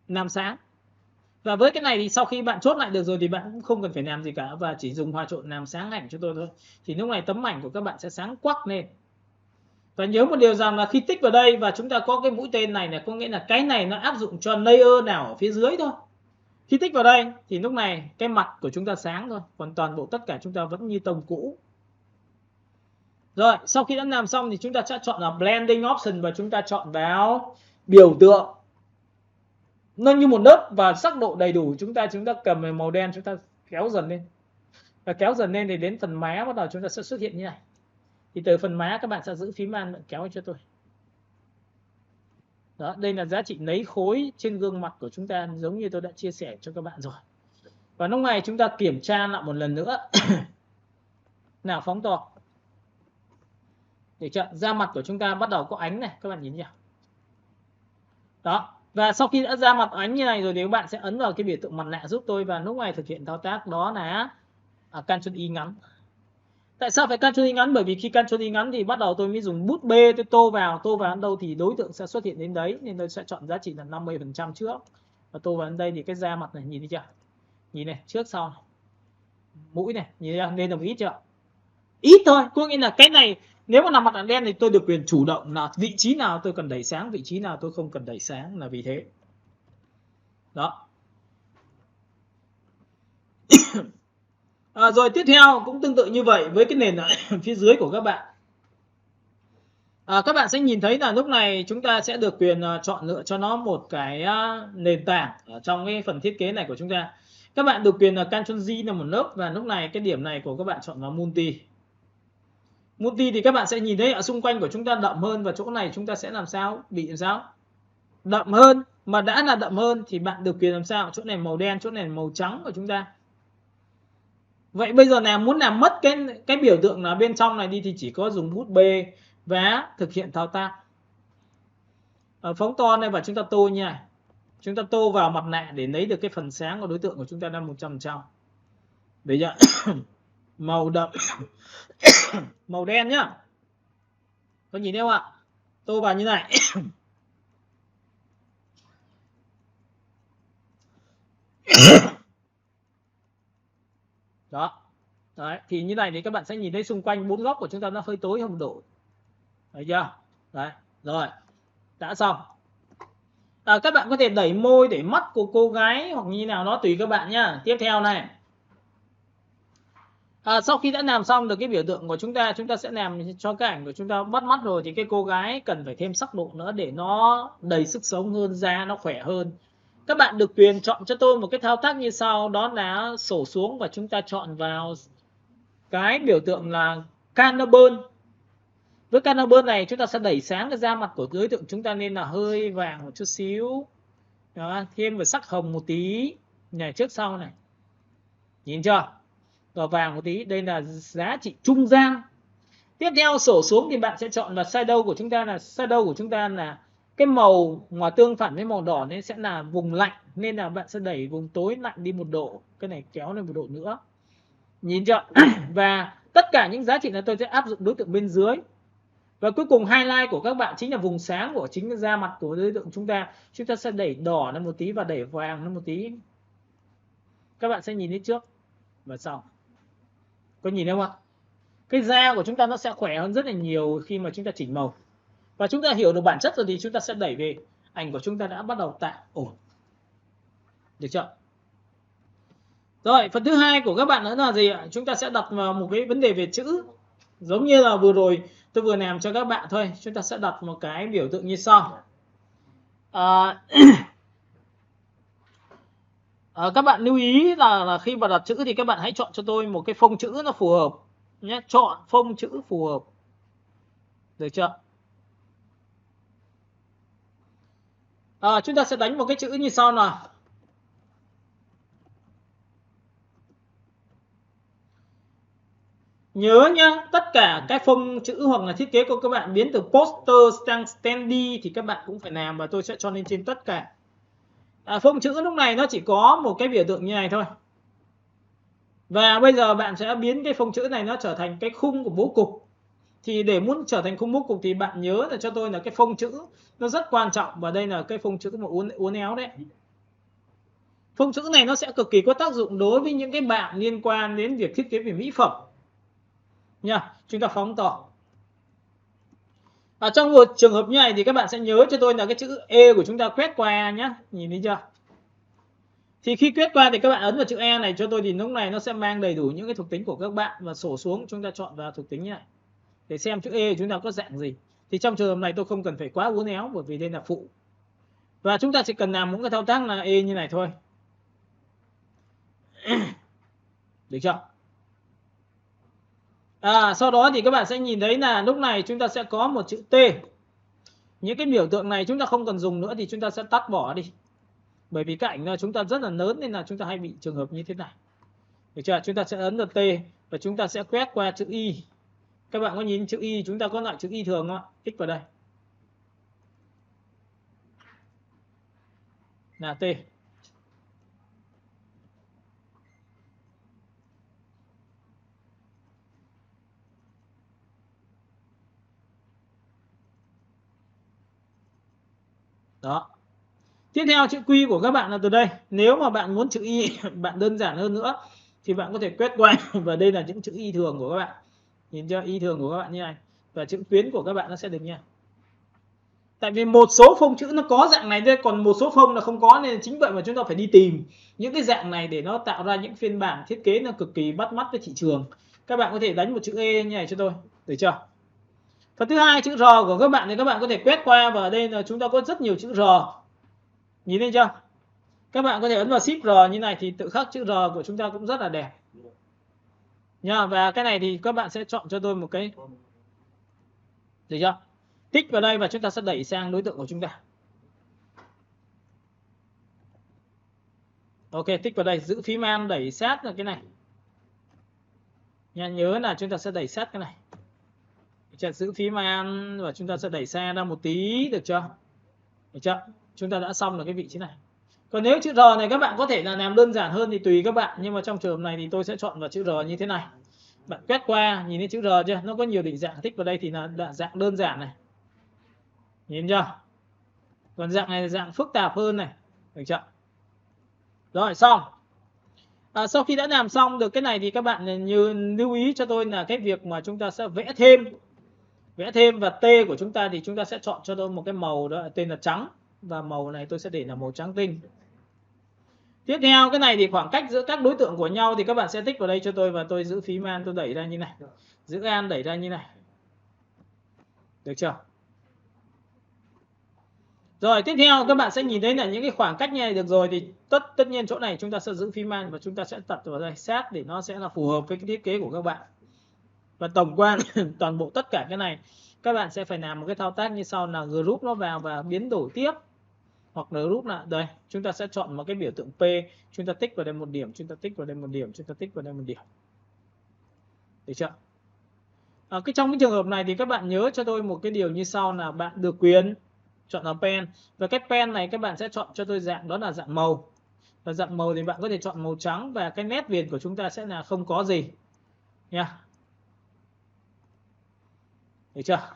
làm sáng. Và với cái này thì sau khi bạn chốt lại được rồi thì bạn cũng không cần phải làm gì cả và chỉ dùng hòa trộn làm sáng ảnh cho tôi thôi. Thì lúc này tấm ảnh của các bạn sẽ sáng quắc lên. Và nhớ một điều rằng là khi tích vào đây và chúng ta có cái mũi tên này là có nghĩa là cái này nó áp dụng cho layer nào ở phía dưới thôi. Khi tích vào đây thì lúc này cái mặt của chúng ta sáng thôi, còn toàn bộ tất cả chúng ta vẫn như tông cũ. Rồi, sau khi đã làm xong thì chúng ta sẽ chọn là blending option và chúng ta chọn vào biểu tượng. Nó như một lớp và sắc độ đầy đủ, chúng ta cầm màu đen chúng ta kéo dần lên. Và kéo dần lên thì đến phần má bắt đầu chúng ta sẽ xuất hiện như này. Thì từ phần má các bạn sẽ giữ phím Alt kéo cho tôi. Đó, đây là giá trị lấy khối trên gương mặt của chúng ta giống như tôi đã chia sẻ cho các bạn rồi. Và lúc này chúng ta kiểm tra lại một lần nữa. Nào, phóng to. Để chọn da mặt của chúng ta bắt đầu có ánh này, các bạn nhìn nhỉ? Đó. Và sau khi đã ra mặt ánh như này rồi thì các bạn sẽ ấn vào cái biểu tượng mặt nạ giúp tôi và lúc này thực hiện thao tác đó là Ctrl Y ngắn. Tại sao phải Ctrl Y ngắn? Bởi vì khi Ctrl Y ngắn thì bắt đầu tôi mới dùng bút B tôi tô vào đâu thì đối tượng sẽ xuất hiện đến đấy, nên tôi sẽ chọn giá trị là 50% trước. Và tô vào đến đây thì cái da mặt này nhìn thấy chưa? Nhìn này, trước sau này. Mũi này, nhìn thấy nên đồng ít chưa? Ít thôi, có nghĩa là cái này nếu mà làm mặt đen thì tôi được quyền chủ động là vị trí nào tôi cần đẩy sáng, vị trí nào tôi không cần đẩy sáng, là vì thế. Đó. Rồi tiếp theo cũng tương tự như vậy với cái nền ở phía dưới của các bạn. Các bạn sẽ nhìn thấy là lúc này chúng ta sẽ được quyền chọn lựa cho nó một cái nền tảng ở trong cái phần thiết kế này của chúng ta. Các bạn được quyền là Ctrl G là một lớp và lúc này cái điểm này của các bạn chọn vào multi. Multi thì các bạn sẽ nhìn thấy ở xung quanh của chúng ta đậm hơn và chỗ này chúng ta sẽ làm sao? Bị làm sao? Đậm hơn, mà đã là đậm hơn thì bạn được quyền làm sao? Chỗ này màu đen, chỗ này màu trắng của chúng ta. Vậy bây giờ là muốn làm mất cái biểu tượng là bên trong này đi thì chỉ có dùng bút B và thực hiện thao tác. Phóng to này và chúng ta tô như này. Chúng ta tô vào mặt nạ để lấy được cái phần sáng của đối tượng của chúng ta là 100%. Đấy chưa? Màu đậm. Màu đen nhá. Có nhìn thấy không ạ? Tô vào như này. Đó. Đấy, thì như này thì các bạn sẽ nhìn thấy xung quanh bốn góc của chúng ta nó hơi tối hơn một độ. Thấy chưa? Đấy, rồi. Đã xong. Các bạn có thể đẩy môi, đẩy mắt của cô gái hoặc như nào đó tùy các bạn nhá. Tiếp theo này. Sau khi đã làm xong được cái biểu tượng của chúng ta sẽ làm cho cái ảnh của chúng ta bắt mắt rồi thì cái cô gái cần phải thêm sắc độ nữa để nó đầy sức sống hơn, da nó khỏe hơn. Các bạn được quyền chọn cho tôi một cái thao tác như sau, đó là sổ xuống và chúng ta chọn vào cái biểu tượng là Carbon. Với Carbon này chúng ta sẽ đẩy sáng cái da mặt của đối tượng chúng ta nên là hơi vàng một chút xíu. Đó, thêm vào sắc hồng một tí này, trước sau này. Nhìn chưa? Và vàng một tí, đây là giá trị trung gian. Tiếp theo sổ xuống thì bạn sẽ chọn vào shadow của chúng ta là cái màu mà tương phản với màu đỏ nên sẽ là vùng lạnh, nên là bạn sẽ đẩy vùng tối lạnh đi 1 độ, cái này kéo lên 1 độ nữa. Nhìn chưa? Và tất cả những giá trị này tôi sẽ áp dụng đối tượng bên dưới. Và cuối cùng highlight của các bạn chính là vùng sáng của chính da mặt của đối tượng chúng ta sẽ đẩy đỏ lên một tí và đẩy vàng lên một tí. Các bạn sẽ nhìn thấy trước và sau. Có nhìn thấy không ạ? Cái da của chúng ta nó sẽ khỏe hơn rất là nhiều khi mà chúng ta chỉnh màu. Và chúng ta hiểu được bản chất rồi thì chúng ta sẽ đẩy về. Ảnh của chúng ta đã bắt đầu tạo ổn. Được chưa? Rồi, phần thứ hai của các bạn nữa là gì ạ? Chúng ta sẽ đặt vào một cái vấn đề về chữ. Giống như là vừa rồi tôi vừa làm cho các bạn thôi. Chúng ta sẽ đặt một cái biểu tượng như sau. Các bạn lưu ý là khi mà đặt chữ thì các bạn hãy chọn cho tôi một cái phông chữ nó phù hợp nhé. Chọn phông chữ phù hợp. Được chưa? Chúng ta sẽ đánh một cái chữ như sau nào. Nhớ nhá, tất cả cái phông chữ hoặc là thiết kế của các bạn biến từ poster sang standee thì các bạn cũng phải làm và tôi sẽ cho lên trên tất cả. Phông chữ lúc này nó chỉ có một cái biểu tượng như này thôi. Và bây giờ bạn sẽ biến cái phông chữ này nó trở thành cái khung của bố cục. Thì để muốn trở thành khung bố cục thì bạn nhớ là cho tôi là cái phông chữ nó rất quan trọng, và đây là cái phông chữ mà uốn éo đấy. Phông chữ này nó sẽ cực kỳ có tác dụng đối với những cái bạn liên quan đến việc thiết kế về mỹ phẩm nha. Chúng ta phóng to. Trong một trường hợp như này thì các bạn sẽ nhớ cho tôi là cái chữ E của chúng ta quét qua nhé, nhìn thấy chưa? Thì khi quét qua thì các bạn ấn vào chữ E này cho tôi, thì lúc này nó sẽ mang đầy đủ những cái thuộc tính của các bạn, và sổ xuống chúng ta chọn vào thuộc tính như này để xem chữ E chúng ta có dạng gì. Thì trong trường hợp này tôi không cần phải quá uốn éo bởi vì đây là phụ, và chúng ta chỉ cần làm một cái thao tác là E như này thôi. Được chưa? Sau đó thì các bạn sẽ nhìn thấy là lúc này chúng ta sẽ có một chữ T. Những cái biểu tượng này chúng ta không cần dùng nữa thì chúng ta sẽ tắt bỏ đi, bởi vì cái ảnh chúng ta rất là lớn nên là chúng ta hay bị trường hợp như thế này. Được chưa? Chúng ta sẽ ấn vào T và chúng ta sẽ quét qua chữ Y. Các bạn có nhìn chữ Y, chúng ta có loại chữ Y thường không ạ? Tích vào đây là T. Đó. Tiếp theo chữ Q của các bạn là từ đây. Nếu mà bạn muốn chữ Y bạn đơn giản hơn nữa thì bạn có thể quét qua và đây là những chữ Y thường của các bạn. Nhìn chưa? Y thường của các bạn như này. Và chữ tuyến của các bạn nó sẽ được như này. Tại vì một số phông chữ nó có dạng này thôi, còn một số phông là không có, nên chính vậy mà chúng ta phải đi tìm những cái dạng này để nó tạo ra những phiên bản thiết kế nó cực kỳ bắt mắt với thị trường. Các bạn có thể đánh một chữ E như này cho tôi, được chưa? Phần thứ hai chữ R của các bạn thì các bạn có thể quét qua, và ở đây là chúng ta có rất nhiều chữ R. Nhìn thấy chưa? Các bạn có thể ấn vào Shift R như này thì tự khắc chữ R của chúng ta cũng rất là đẹp nha. Và cái này thì các bạn sẽ chọn cho tôi một cái, được chưa? Tích vào đây và chúng ta sẽ đẩy sang đối tượng của chúng ta. Ok, tích vào đây, giữ phím An đẩy sát là cái này. Nhớ là chúng ta sẽ đẩy sát cái này. Giữ phím An và chúng ta sẽ đẩy xa ra một tí, được chưa? Được chưa? Chúng ta đã xong được cái vị trí này. Còn nếu chữ R này các bạn có thể là làm đơn giản hơn thì tùy các bạn, nhưng mà trong trường hợp này thì tôi sẽ chọn vào chữ R như thế này. Bạn quét qua, nhìn thấy chữ R chưa? Nó có nhiều định dạng, tích vào đây thì là dạng đơn giản này. Nhìn chưa? Còn dạng này là dạng phức tạp hơn này, được chưa? Rồi, xong. Sau khi đã làm xong được cái này thì các bạn như lưu ý cho tôi là cái việc mà chúng ta sẽ vẽ thêm, và T của chúng ta thì chúng ta sẽ chọn cho tôi một cái màu đó tên là trắng, và màu này tôi sẽ để là màu trắng tinh. Tiếp theo cái này thì khoảng cách giữa các đối tượng của nhau thì các bạn sẽ tích vào đây cho tôi, và tôi giữ phím An tôi đẩy ra như này, giữ An đẩy ra như này, được chưa? Rồi tiếp theo các bạn sẽ nhìn thấy là những cái khoảng cách như này được rồi, thì tất nhiên chỗ này chúng ta sẽ giữ phím An và chúng ta sẽ đặt vào đây sát để nó sẽ là phù hợp với cái thiết kế của các bạn. Và tổng quan toàn bộ tất cả cái này các bạn sẽ phải làm một cái thao tác như sau là group nó vào và biến đổi tiếp, hoặc là group là đây chúng ta sẽ chọn một cái biểu tượng P, chúng ta tích vào đây một điểm, chúng ta tích vào đây một điểm, chúng ta tích vào đây một điểm, được chưa? Trong cái trường hợp này thì các bạn nhớ cho tôi một cái điều như sau là bạn được quyền chọn là pen, và cái pen này các bạn sẽ chọn cho tôi dạng đó là dạng màu, và dạng màu thì bạn có thể chọn màu trắng, và cái nét viền của chúng ta sẽ là không có gì nha, được chưa?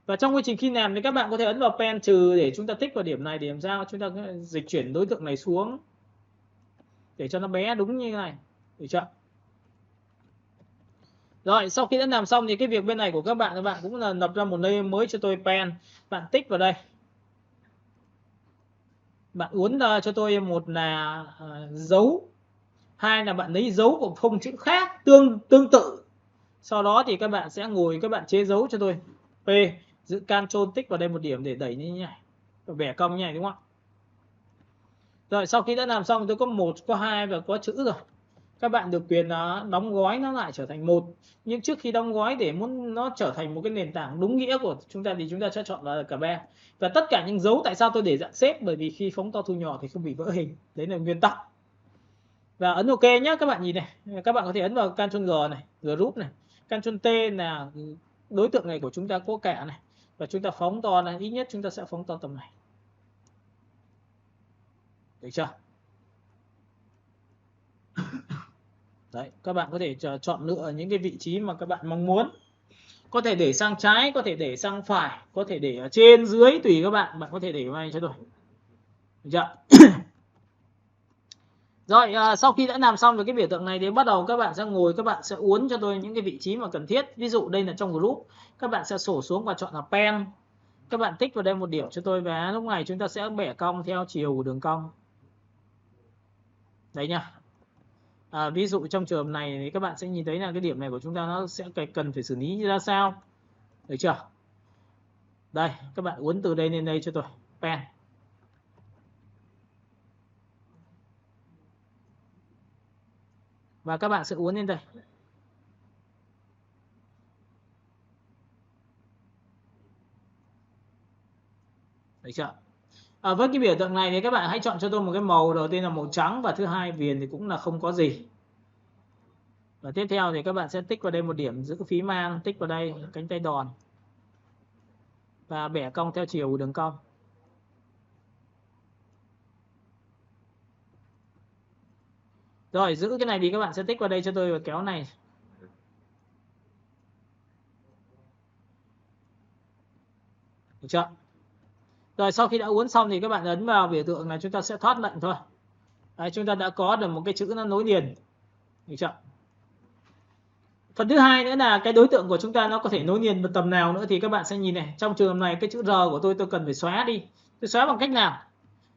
Và trong quá trình khi làm thì các bạn có thể ấn vào pen trừ để chúng ta tích vào điểm này, để làm sao chúng ta dịch chuyển đối tượng này xuống để cho nó bé đúng như thế này, được chưa? Rồi sau khi đã làm xong thì cái việc bên này của các bạn cũng là lập ra một layer mới cho tôi pen, bạn tích vào đây, bạn uốn ra cho tôi một là dấu, hai là bạn lấy dấu của phông chữ khác tương tự, sau đó thì các bạn sẽ ngồi các bạn chế dấu cho tôi P, giữ Ctrl tích vào đây một điểm để đẩy như thế này, vẽ cong như này, đúng không ạ? Rồi sau khi đã làm xong tôi có 1, có 2 và có chữ rồi, các bạn được quyền là đóng gói nó lại trở thành một. Nhưng trước khi đóng gói để muốn nó trở thành một cái nền tảng đúng nghĩa của chúng ta thì chúng ta sẽ chọn là cả ba. Và tất cả những dấu, tại sao tôi để dạng xếp, bởi vì khi phóng to thu nhỏ thì không bị vỡ hình, đấy là nguyên tắc. Và ấn OK nhé, các bạn nhìn này, các bạn có thể ấn vào Ctrl G này, group này, Ctrl T là đối tượng này của chúng ta có cả này, và chúng ta phóng to là ít nhất chúng ta sẽ phóng to tầm này, được chưa? Đấy, các bạn có thể chọn lựa những cái vị trí mà các bạn mong muốn. Có thể để sang trái, có thể để sang phải, có thể để ở trên dưới tùy các bạn. Bạn có thể để vào cho tôi. Được chưa? Rồi, sau khi đã làm xong rồi cái biểu tượng này thì bắt đầu các bạn sẽ ngồi, các bạn sẽ uốn cho tôi những cái vị trí mà cần thiết. Ví dụ đây là trong group, các bạn sẽ sổ xuống và chọn là pen. Các bạn tích vào đây một điểm cho tôi và lúc này chúng ta sẽ bẻ cong theo chiều của đường cong. Đấy nha. Ví dụ trong trường hợp này thì các bạn sẽ nhìn thấy là cái điểm này của chúng ta nó sẽ cần phải xử lý ra sao. Được chưa? Đây, các bạn uốn từ đây lên đây cho tôi. Pen. Và các bạn sẽ uốn lên đây. Được chưa? Với cái biểu tượng này thì các bạn hãy chọn cho tôi một cái màu, đầu tiên là màu trắng và thứ hai viền thì cũng là không có gì. Và tiếp theo thì các bạn sẽ tích vào đây một điểm giữ phím mang, tích vào đây cánh tay đòn và bẻ cong theo chiều của đường cong. Rồi, giữ cái này thì các bạn sẽ tích vào đây cho tôi và kéo này. Được chưa? Rồi, sau khi đã uốn xong thì các bạn ấn vào biểu tượng là chúng ta sẽ thoát lệnh thôi. Đấy, chúng ta đã có được một cái chữ nó nối liền. Được chưa? Phần thứ hai nữa là cái đối tượng của chúng ta nó có thể nối liền tầm nào nữa thì các bạn sẽ nhìn này. Trong trường hợp này cái chữ R của tôi cần phải xóa đi. Tôi xóa bằng cách nào?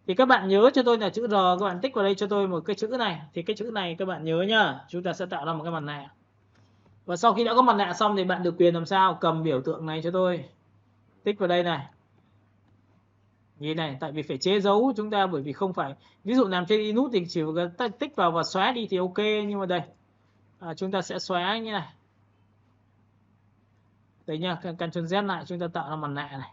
Thì các bạn nhớ cho tôi là chữ R, các bạn tích vào đây cho tôi một cái chữ này. Thì cái chữ này các bạn nhớ nhá, chúng ta sẽ tạo ra một cái mặt nạ. Và sau khi đã có mặt nạ xong thì bạn được quyền làm sao? Cầm biểu tượng này cho tôi. Tích vào đây này. Nhìn này, tại vì phải chế giấu chúng ta, bởi vì không phải, ví dụ làm trên inút thì chỉ tích vào và xóa đi thì ok, nhưng mà đây chúng ta sẽ xóa như này. Đấy nha, Ctrl Z lại, chúng ta tạo ra mặt nạ này.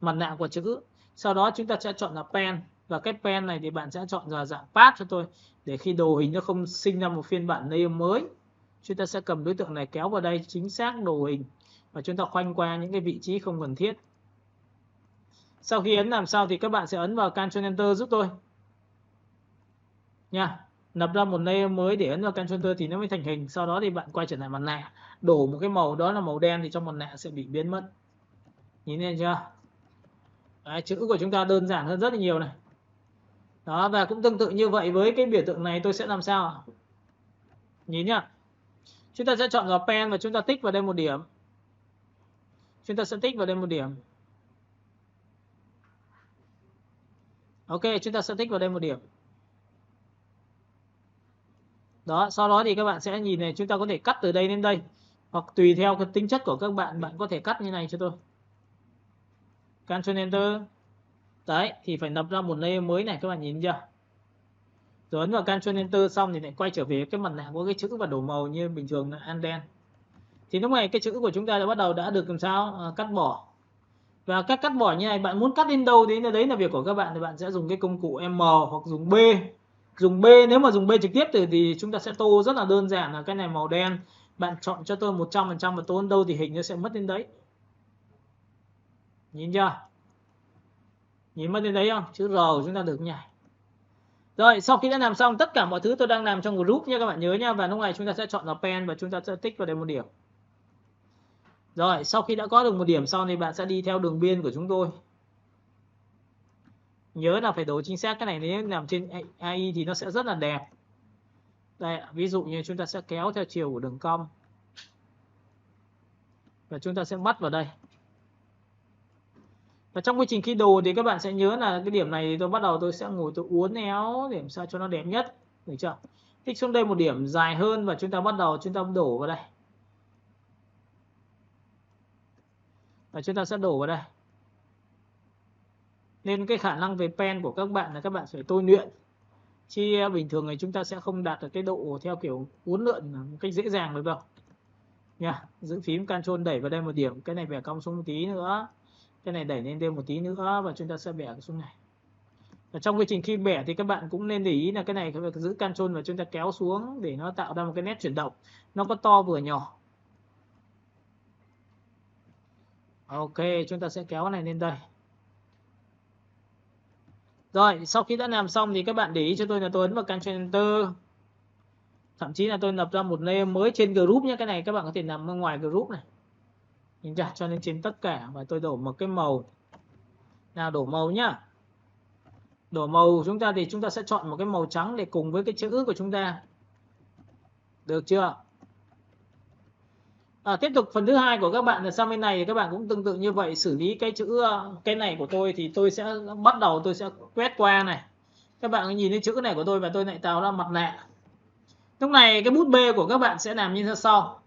Mặt nạ của chữ. Sau đó chúng ta sẽ chọn là pen. Và cái pen này thì bạn sẽ chọn là dạng path cho tôi. Để khi đồ hình nó không sinh ra một phiên bản layer mới. Chúng ta sẽ cầm đối tượng này kéo vào đây, chính xác đồ hình. Và chúng ta khoanh qua những cái vị trí không cần thiết. Sau khi ấn làm sao thì các bạn sẽ ấn vào Ctrl Enter giúp tôi. Nha. Lập ra một layer mới để ấn vào Ctrl Enter thì nó mới thành hình. Sau đó thì bạn quay trở lại mặt nạ. Đổ một cái màu đó là màu đen thì trong mặt nạ sẽ bị biến mất. Nhìn thấy chưa? Đấy, chữ của chúng ta đơn giản hơn rất là nhiều này. Đó, và cũng tương tự như vậy với cái biểu tượng này tôi sẽ làm sao? Nhìn nhá. Chúng ta sẽ chọn vào pen và chúng ta tích vào đây một điểm. Chúng ta sẽ tích vào đây một điểm. Ok, chúng ta sẽ tích vào đây một điểm. Đó, sau đó thì các bạn sẽ nhìn này, chúng ta có thể cắt từ đây đến đây. Hoặc tùy theo cái tính chất của các bạn, bạn có thể cắt như này cho tôi. Ctrl Enter. Đấy, thì phải lập ra một layer mới này, các bạn nhìn chưa? Rồi ấn vào Ctrl Enter xong thì lại quay trở về cái mặt nạ của cái chữ và đổ màu như bình thường là Anden. Thì lúc này cái chữ của chúng ta đã bắt đầu đã được làm sao? Cắt bỏ. Và cách cắt bỏ như này, bạn muốn cắt đến đâu thì đấy là việc của các bạn, thì bạn sẽ dùng cái công cụ M hoặc dùng B. Dùng B, nếu mà dùng B trực tiếp thì chúng ta sẽ tô rất là đơn giản là cái này màu đen. Bạn chọn cho tôi 100% và tô đến đâu thì hình nó sẽ mất đến đấy. Nhìn chưa? Nhìn mất đến đấy không? Chữ R của chúng ta được nhảy. Rồi, sau khi đã làm xong tất cả mọi thứ tôi đang làm trong group nha, các bạn nhớ nha. Và lúc này chúng ta sẽ chọn vào pen và chúng ta sẽ tích vào đây một điểm. Rồi, sau khi đã có được một điểm xong thì bạn sẽ đi theo đường biên của chúng tôi. Nhớ là phải đổ chính xác cái này, nếu làm trên AI thì nó sẽ rất là đẹp. Đây, ví dụ như chúng ta sẽ kéo theo chiều của đường cong. Và chúng ta sẽ bắt vào đây. Và trong quy trình khi đồ thì các bạn sẽ nhớ là cái điểm này thì tôi bắt đầu tôi sẽ ngồi tôi uốn éo để làm sao cho nó đẹp nhất. Được chưa? Tích xuống đây một điểm dài hơn và chúng ta bắt đầu chúng ta đổ vào đây. Và chúng ta sẽ đổ vào đây. Nên cái khả năng về pen của các bạn là các bạn phải tôi luyện. Chứ bình thường thì chúng ta sẽ không đạt được cái độ theo kiểu uốn lượn một cách dễ dàng được đâu. Nha, giữ phím Ctrl đẩy vào đây một điểm, cái này bẻ cong xuống một tí nữa. Cái này đẩy lên đây một tí nữa và chúng ta sẽ bẻ xuống này. Và trong quá trình khi bẻ thì các bạn cũng nên để ý là cái này phải giữ Ctrl và chúng ta kéo xuống để nó tạo ra một cái nét chuyển động. Nó có to vừa nhỏ. Ok, chúng ta sẽ kéo cái này lên đây. Rồi, sau khi đã làm xong thì các bạn để ý cho tôi là tôi ấn vào Ctrl Enter. Thậm chí là tôi lập ra một layer mới trên group nhé. Cái này các bạn có thể nằm ở ngoài group này. Nhìn chưa? Cho nên trên tất cả và tôi đổ một cái màu. Nào đổ màu nhá. Đổ màu của chúng ta thì chúng ta sẽ chọn một cái màu trắng để cùng với cái chữ của chúng ta. Được chưa? Tiếp tục phần thứ hai của các bạn là sang bên này thì các bạn cũng tương tự như vậy, xử lý cái chữ cái này của tôi thì tôi sẽ bắt đầu tôi sẽ quét qua này. Các bạn nhìn thấy chữ này của tôi và tôi lại tạo ra mặt nạ. Lúc này cái bút bê của các bạn sẽ làm như thế sau.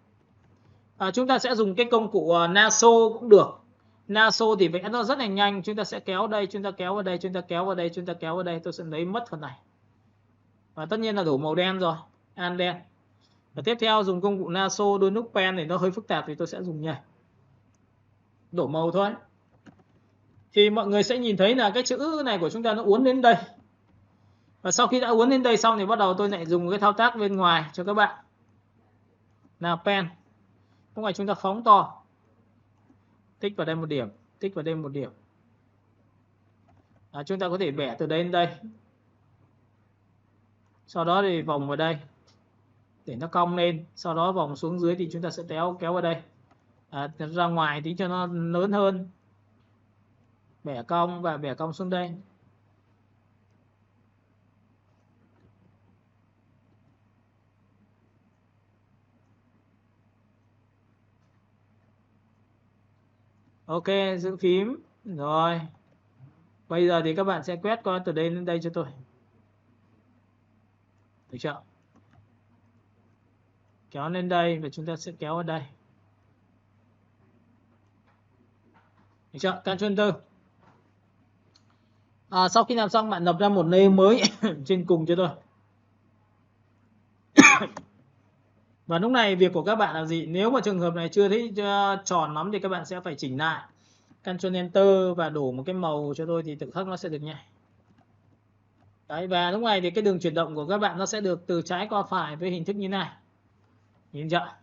Chúng ta sẽ dùng cái công cụ Naso cũng được. Naso thì vẽ nó rất là nhanh. Chúng ta sẽ kéo đây, chúng ta kéo vào đây, chúng ta kéo vào đây, chúng ta kéo vào đây. Tôi sẽ lấy mất phần này. Và tất nhiên là đổ màu đen rồi, an đen. Và tiếp theo dùng công cụ Naso đôi nút pen thì nó hơi phức tạp thì tôi sẽ dùng nhảy. Đổ màu thôi. Thì mọi người sẽ nhìn thấy là cái chữ này của chúng ta nó uốn đến đây. Và sau khi đã uốn đến đây xong thì bắt đầu tôi lại dùng cái thao tác bên ngoài cho các bạn. Là pen. Lúc này chúng ta phóng to. Tích vào đây một điểm, tích vào đây một điểm. Chúng ta có thể bẻ từ đây đến đây. Sau đó thì vòng vào đây để nó cong lên, sau đó vòng xuống dưới thì chúng ta sẽ kéo vào đây, ra ngoài tí cho nó lớn hơn, bẻ cong và bẻ cong xuống đây. Ok, giữ phím rồi. Bây giờ thì các bạn sẽ quét qua từ đây đến đây cho tôi, được chưa? Kéo lên đây và chúng ta sẽ kéo vào đây, được chưa? Ctrl Enter. Sau khi làm xong bạn lập ra một layer mới trên cùng cho tôi. Và lúc này việc của các bạn là gì? Nếu mà trường hợp này chưa thấy tròn lắm thì các bạn sẽ phải chỉnh lại. Ctrl Enter và đổ một cái màu cho tôi thì tự khắc nó sẽ được nhảy. Đấy, và lúc này thì cái đường chuyển động của các bạn nó sẽ được từ trái qua phải với hình thức như này. Nhìn chưa?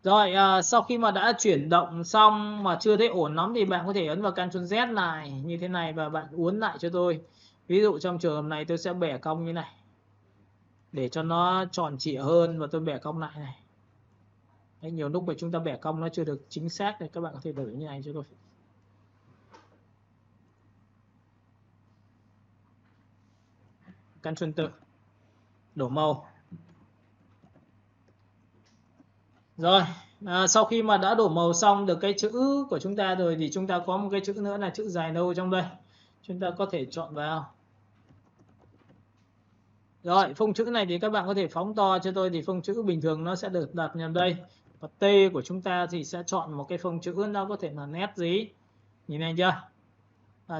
Rồi, sau khi mà đã chuyển động xong mà chưa thấy ổn lắm thì bạn có thể ấn vào Ctrl Z lại như thế này và bạn uốn lại cho tôi. Ví dụ trong trường hợp này tôi sẽ bẻ cong như này để cho nó tròn trịa hơn và tôi bẻ cong lại này. Đấy, nhiều lúc mà chúng ta bẻ cong nó chưa được chính xác thì các bạn có thể đổi như này cho tôi. Ctrl Enter. Đổ màu. Rồi, sau khi mà đã đổ màu xong được cái chữ của chúng ta rồi thì chúng ta có một cái chữ nữa là chữ dài nâu trong đây. Chúng ta có thể chọn vào. Rồi, phông chữ này thì các bạn có thể phóng to cho tôi thì phông chữ bình thường nó sẽ được đặt nhầm đây. Và T của chúng ta thì sẽ chọn một cái phông chữ nó có thể là nét gì. Nhìn này chưa?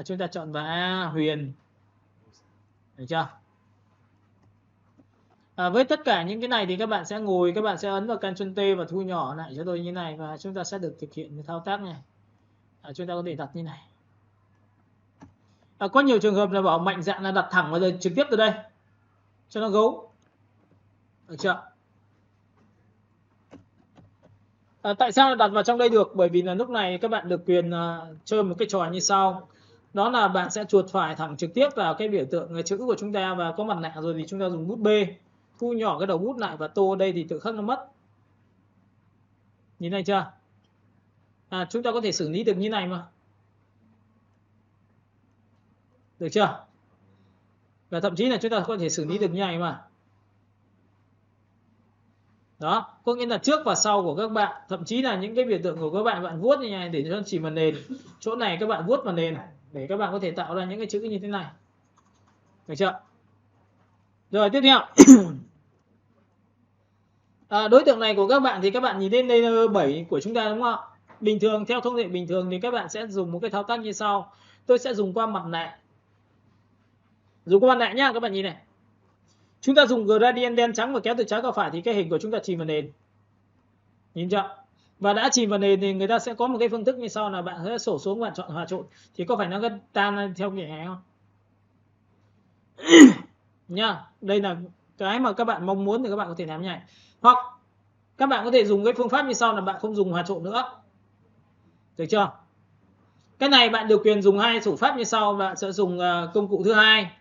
Chúng ta chọn vào A, Huyền. Được chưa? Với tất cả những cái này thì các bạn sẽ ngồi, các bạn sẽ ấn vào Ctrl T và thu nhỏ lại cho tôi như này và chúng ta sẽ được thực hiện thao tác này. Chúng ta có thể đặt như này. Có nhiều trường hợp là bảo mạnh dạn là đặt thẳng vào trực tiếp từ đây cho nó gấu. Được chưa? Tại sao đặt vào trong đây được? Bởi vì là lúc này các bạn được quyền chơi một cái trò như sau. Đó là bạn sẽ chuột phải thẳng trực tiếp vào cái biểu tượng chữ của chúng ta và có mặt nạ rồi thì chúng ta dùng bút B thu nhỏ cái đầu bút lại và tô đây thì tự khắc nó mất. Nhìn này chưa? Chúng ta có thể xử lý được như này mà. Được chưa? Và thậm chí là chúng ta có thể xử lý được như này mà. Đó, có nghĩa là trước và sau của các bạn, thậm chí là những cái biểu tượng của các bạn bạn vuốt như này để cho chỉ vào nền. Chỗ này các bạn vuốt vào nền để các bạn có thể tạo ra những cái chữ như thế này. Được chưa? Rồi tiếp theo. Đối tượng này của các bạn thì các bạn nhìn đến layer 7 của chúng ta đúng không ạ? Bình thường theo thông lệ bình thường thì các bạn sẽ dùng một cái thao tác như sau. Tôi sẽ dùng qua mặt nạ. Dùng qua mặt nạ nhá, các bạn nhìn này. Chúng ta dùng gradient đen trắng và kéo từ trái qua phải thì cái hình của chúng ta chìm vào nền. Nhìn chưa? Và đã chìm vào nền thì người ta sẽ có một cái phương thức như sau là bạn sẽ sổ xuống và chọn hòa trộn. Thì có phải nó tan theo kiểu này không? Nha, đây là cái mà các bạn mong muốn thì các bạn có thể làm như này. Hoặc các bạn có thể dùng cái phương pháp như sau là bạn không dùng hòa trộn nữa. Được chưa? Cái này bạn được quyền dùng hai thủ pháp như sau, bạn sẽ dùng công cụ thứ hai.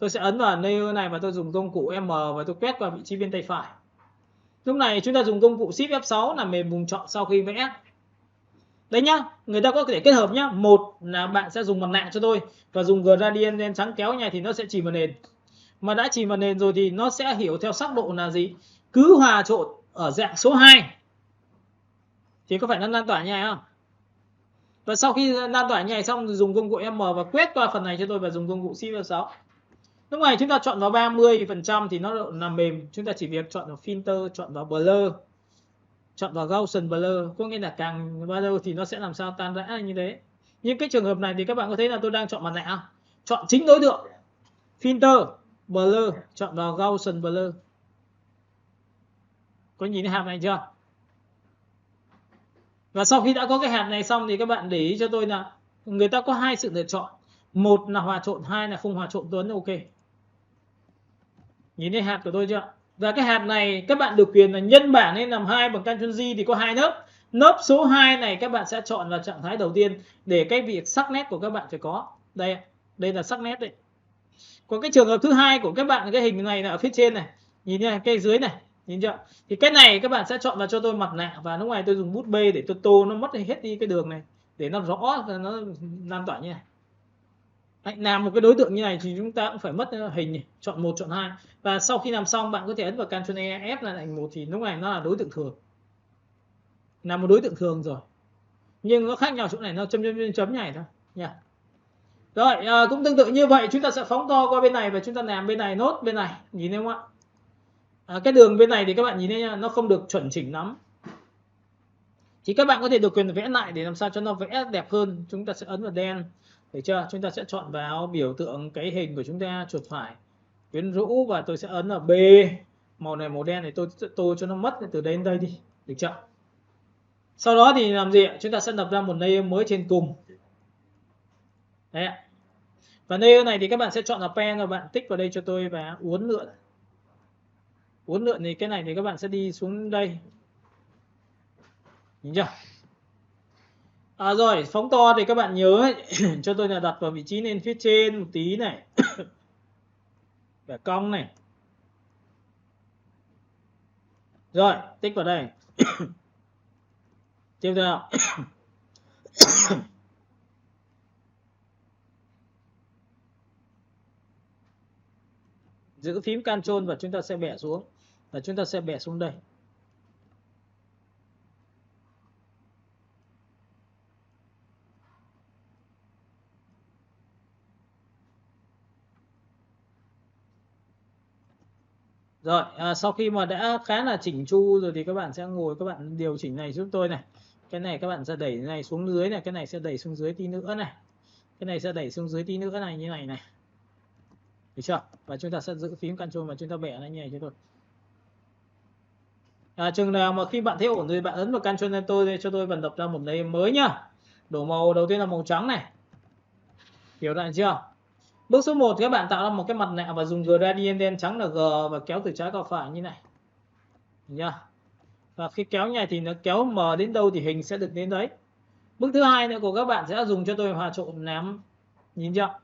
Tôi sẽ ấn vào layer này và tôi dùng công cụ M và tôi quét qua vị trí bên tay phải. Lúc này chúng ta dùng công cụ Shift F6 là mềm vùng chọn sau khi vẽ. Đấy nhá, người ta có thể kết hợp nhá. Một là bạn sẽ dùng mặt nạ cho tôi và dùng gradient đen trắng kéo này thì nó sẽ chìm vào nền. Mà đã chìm vào nền rồi thì nó sẽ hiểu theo sắc độ là gì? Cứ hòa trộn ở dạng số 2 thì có phải nó lan tỏa như này không? Và sau khi lan tỏa như này xong thì dùng công cụ M và quét qua phần này cho tôi và dùng công cụ Shift F6. Lúc này chúng ta chọn vào 30% thì nó là mềm, chúng ta chỉ việc chọn vào filter, chọn vào blur, chọn vào Gaussian blur, có nghĩa là càng blur thì nó sẽ làm sao tan rã như thế. Nhưng cái trường hợp này thì các bạn có thấy là tôi đang chọn mặt nạ không? Chọn chính đối tượng, filter, blur, chọn vào Gaussian blur. Có nhìn thấy hàm này chưa? Và sau khi đã có cái hàm này xong thì các bạn để ý cho tôi là người ta có hai sự lựa chọn, một là hòa trộn, hai là không hòa trộn. Tuấn ok. Nhìn thấy hạt của tôi chưa? Và cái hạt này các bạn được quyền là nhân bảng lên làm 2 bằng Ctrl J thì có hai lớp. Lớp số 2 này các bạn sẽ chọn vào trạng thái đầu tiên để cái việc sắc nét của các bạn phải có. Đây là sắc nét đấy. Còn cái trường hợp thứ hai của các bạn, cái hình này là ở phía trên này, nhìn nha, cái dưới này, nhìn chưa? Thì cái này các bạn sẽ chọn vào cho tôi mặt nạ và lúc này tôi dùng bút B để tôi tô nó mất hết đi cái đường này để nó rõ, nó lan tỏa như này. Đấy, làm một cái đối tượng như này thì chúng ta cũng phải mất hình này, chọn 1, chọn 2 và sau khi làm xong bạn có thể ấn vào Ctrl E F là thành 1 thì lúc này nó là đối tượng thường, là một đối tượng thường rồi, nhưng nó khác nhau chỗ này, nó chấm này thôi nha. Rồi cũng tương tự như vậy chúng ta sẽ phóng to qua bên này và chúng ta làm bên này nốt bên này, nhìn thấy không ạ? Cái đường bên này thì các bạn nhìn thấy nha, nó không được chuẩn chỉnh lắm thì các bạn có thể được quyền vẽ lại để làm sao cho nó vẽ đẹp hơn. Chúng ta sẽ ấn vào đen, được chưa? Chúng ta sẽ chọn vào biểu tượng cái hình của chúng ta, chuột phải quyến rũ và tôi sẽ ấn vào B, màu này màu đen này tôi tô cho nó mất từ đây đến đây đi, được chưa? Sau đó thì làm gì ạ? Chúng ta sẽ lập ra một layer mới trên cùng. Đấy ạ. Và layer này thì các bạn sẽ chọn là pen và bạn tích vào đây cho tôi và uốn lượn. Uốn lượn thì cái này thì các bạn sẽ đi xuống đây. Nhìn chưa? Rồi, phóng to thì các bạn nhớ cho tôi là đặt vào vị trí lên phía trên một tí này. Vẽ cong này. Rồi, tích vào đây. Tiếp theo. Giữ phím Ctrl và chúng ta sẽ bẻ xuống. Và chúng ta sẽ bẻ xuống đây. Rồi, sau khi mà đã khá là chỉnh chu rồi thì các bạn sẽ ngồi, các bạn điều chỉnh này giúp tôi này. Cái này các bạn sẽ đẩy này xuống dưới này, cái này sẽ đẩy xuống dưới tí nữa này. Cái này sẽ đẩy xuống dưới tí nữa này, như này này. Được chưa? Và chúng ta sẽ giữ phím Ctrl và chúng ta bẻ nó như này cho tôi. Chừng nào mà khi bạn thấy ổn rồi bạn ấn vào Ctrl cho tôi và lập ra một layer mới nhá. Đổ màu đầu tiên là màu trắng này. Hiểu ra chưa? Bước số 1 các bạn tạo ra một cái mặt nạ và dùng gradient đen trắng là G và kéo từ trái qua phải như này. Được chưa? Và khi kéo như này thì nó kéo mờ đến đâu thì hình sẽ được đến đấy. Bước thứ hai nữa của các bạn sẽ dùng cho tôi hòa trộn nám. Nhìn chưa?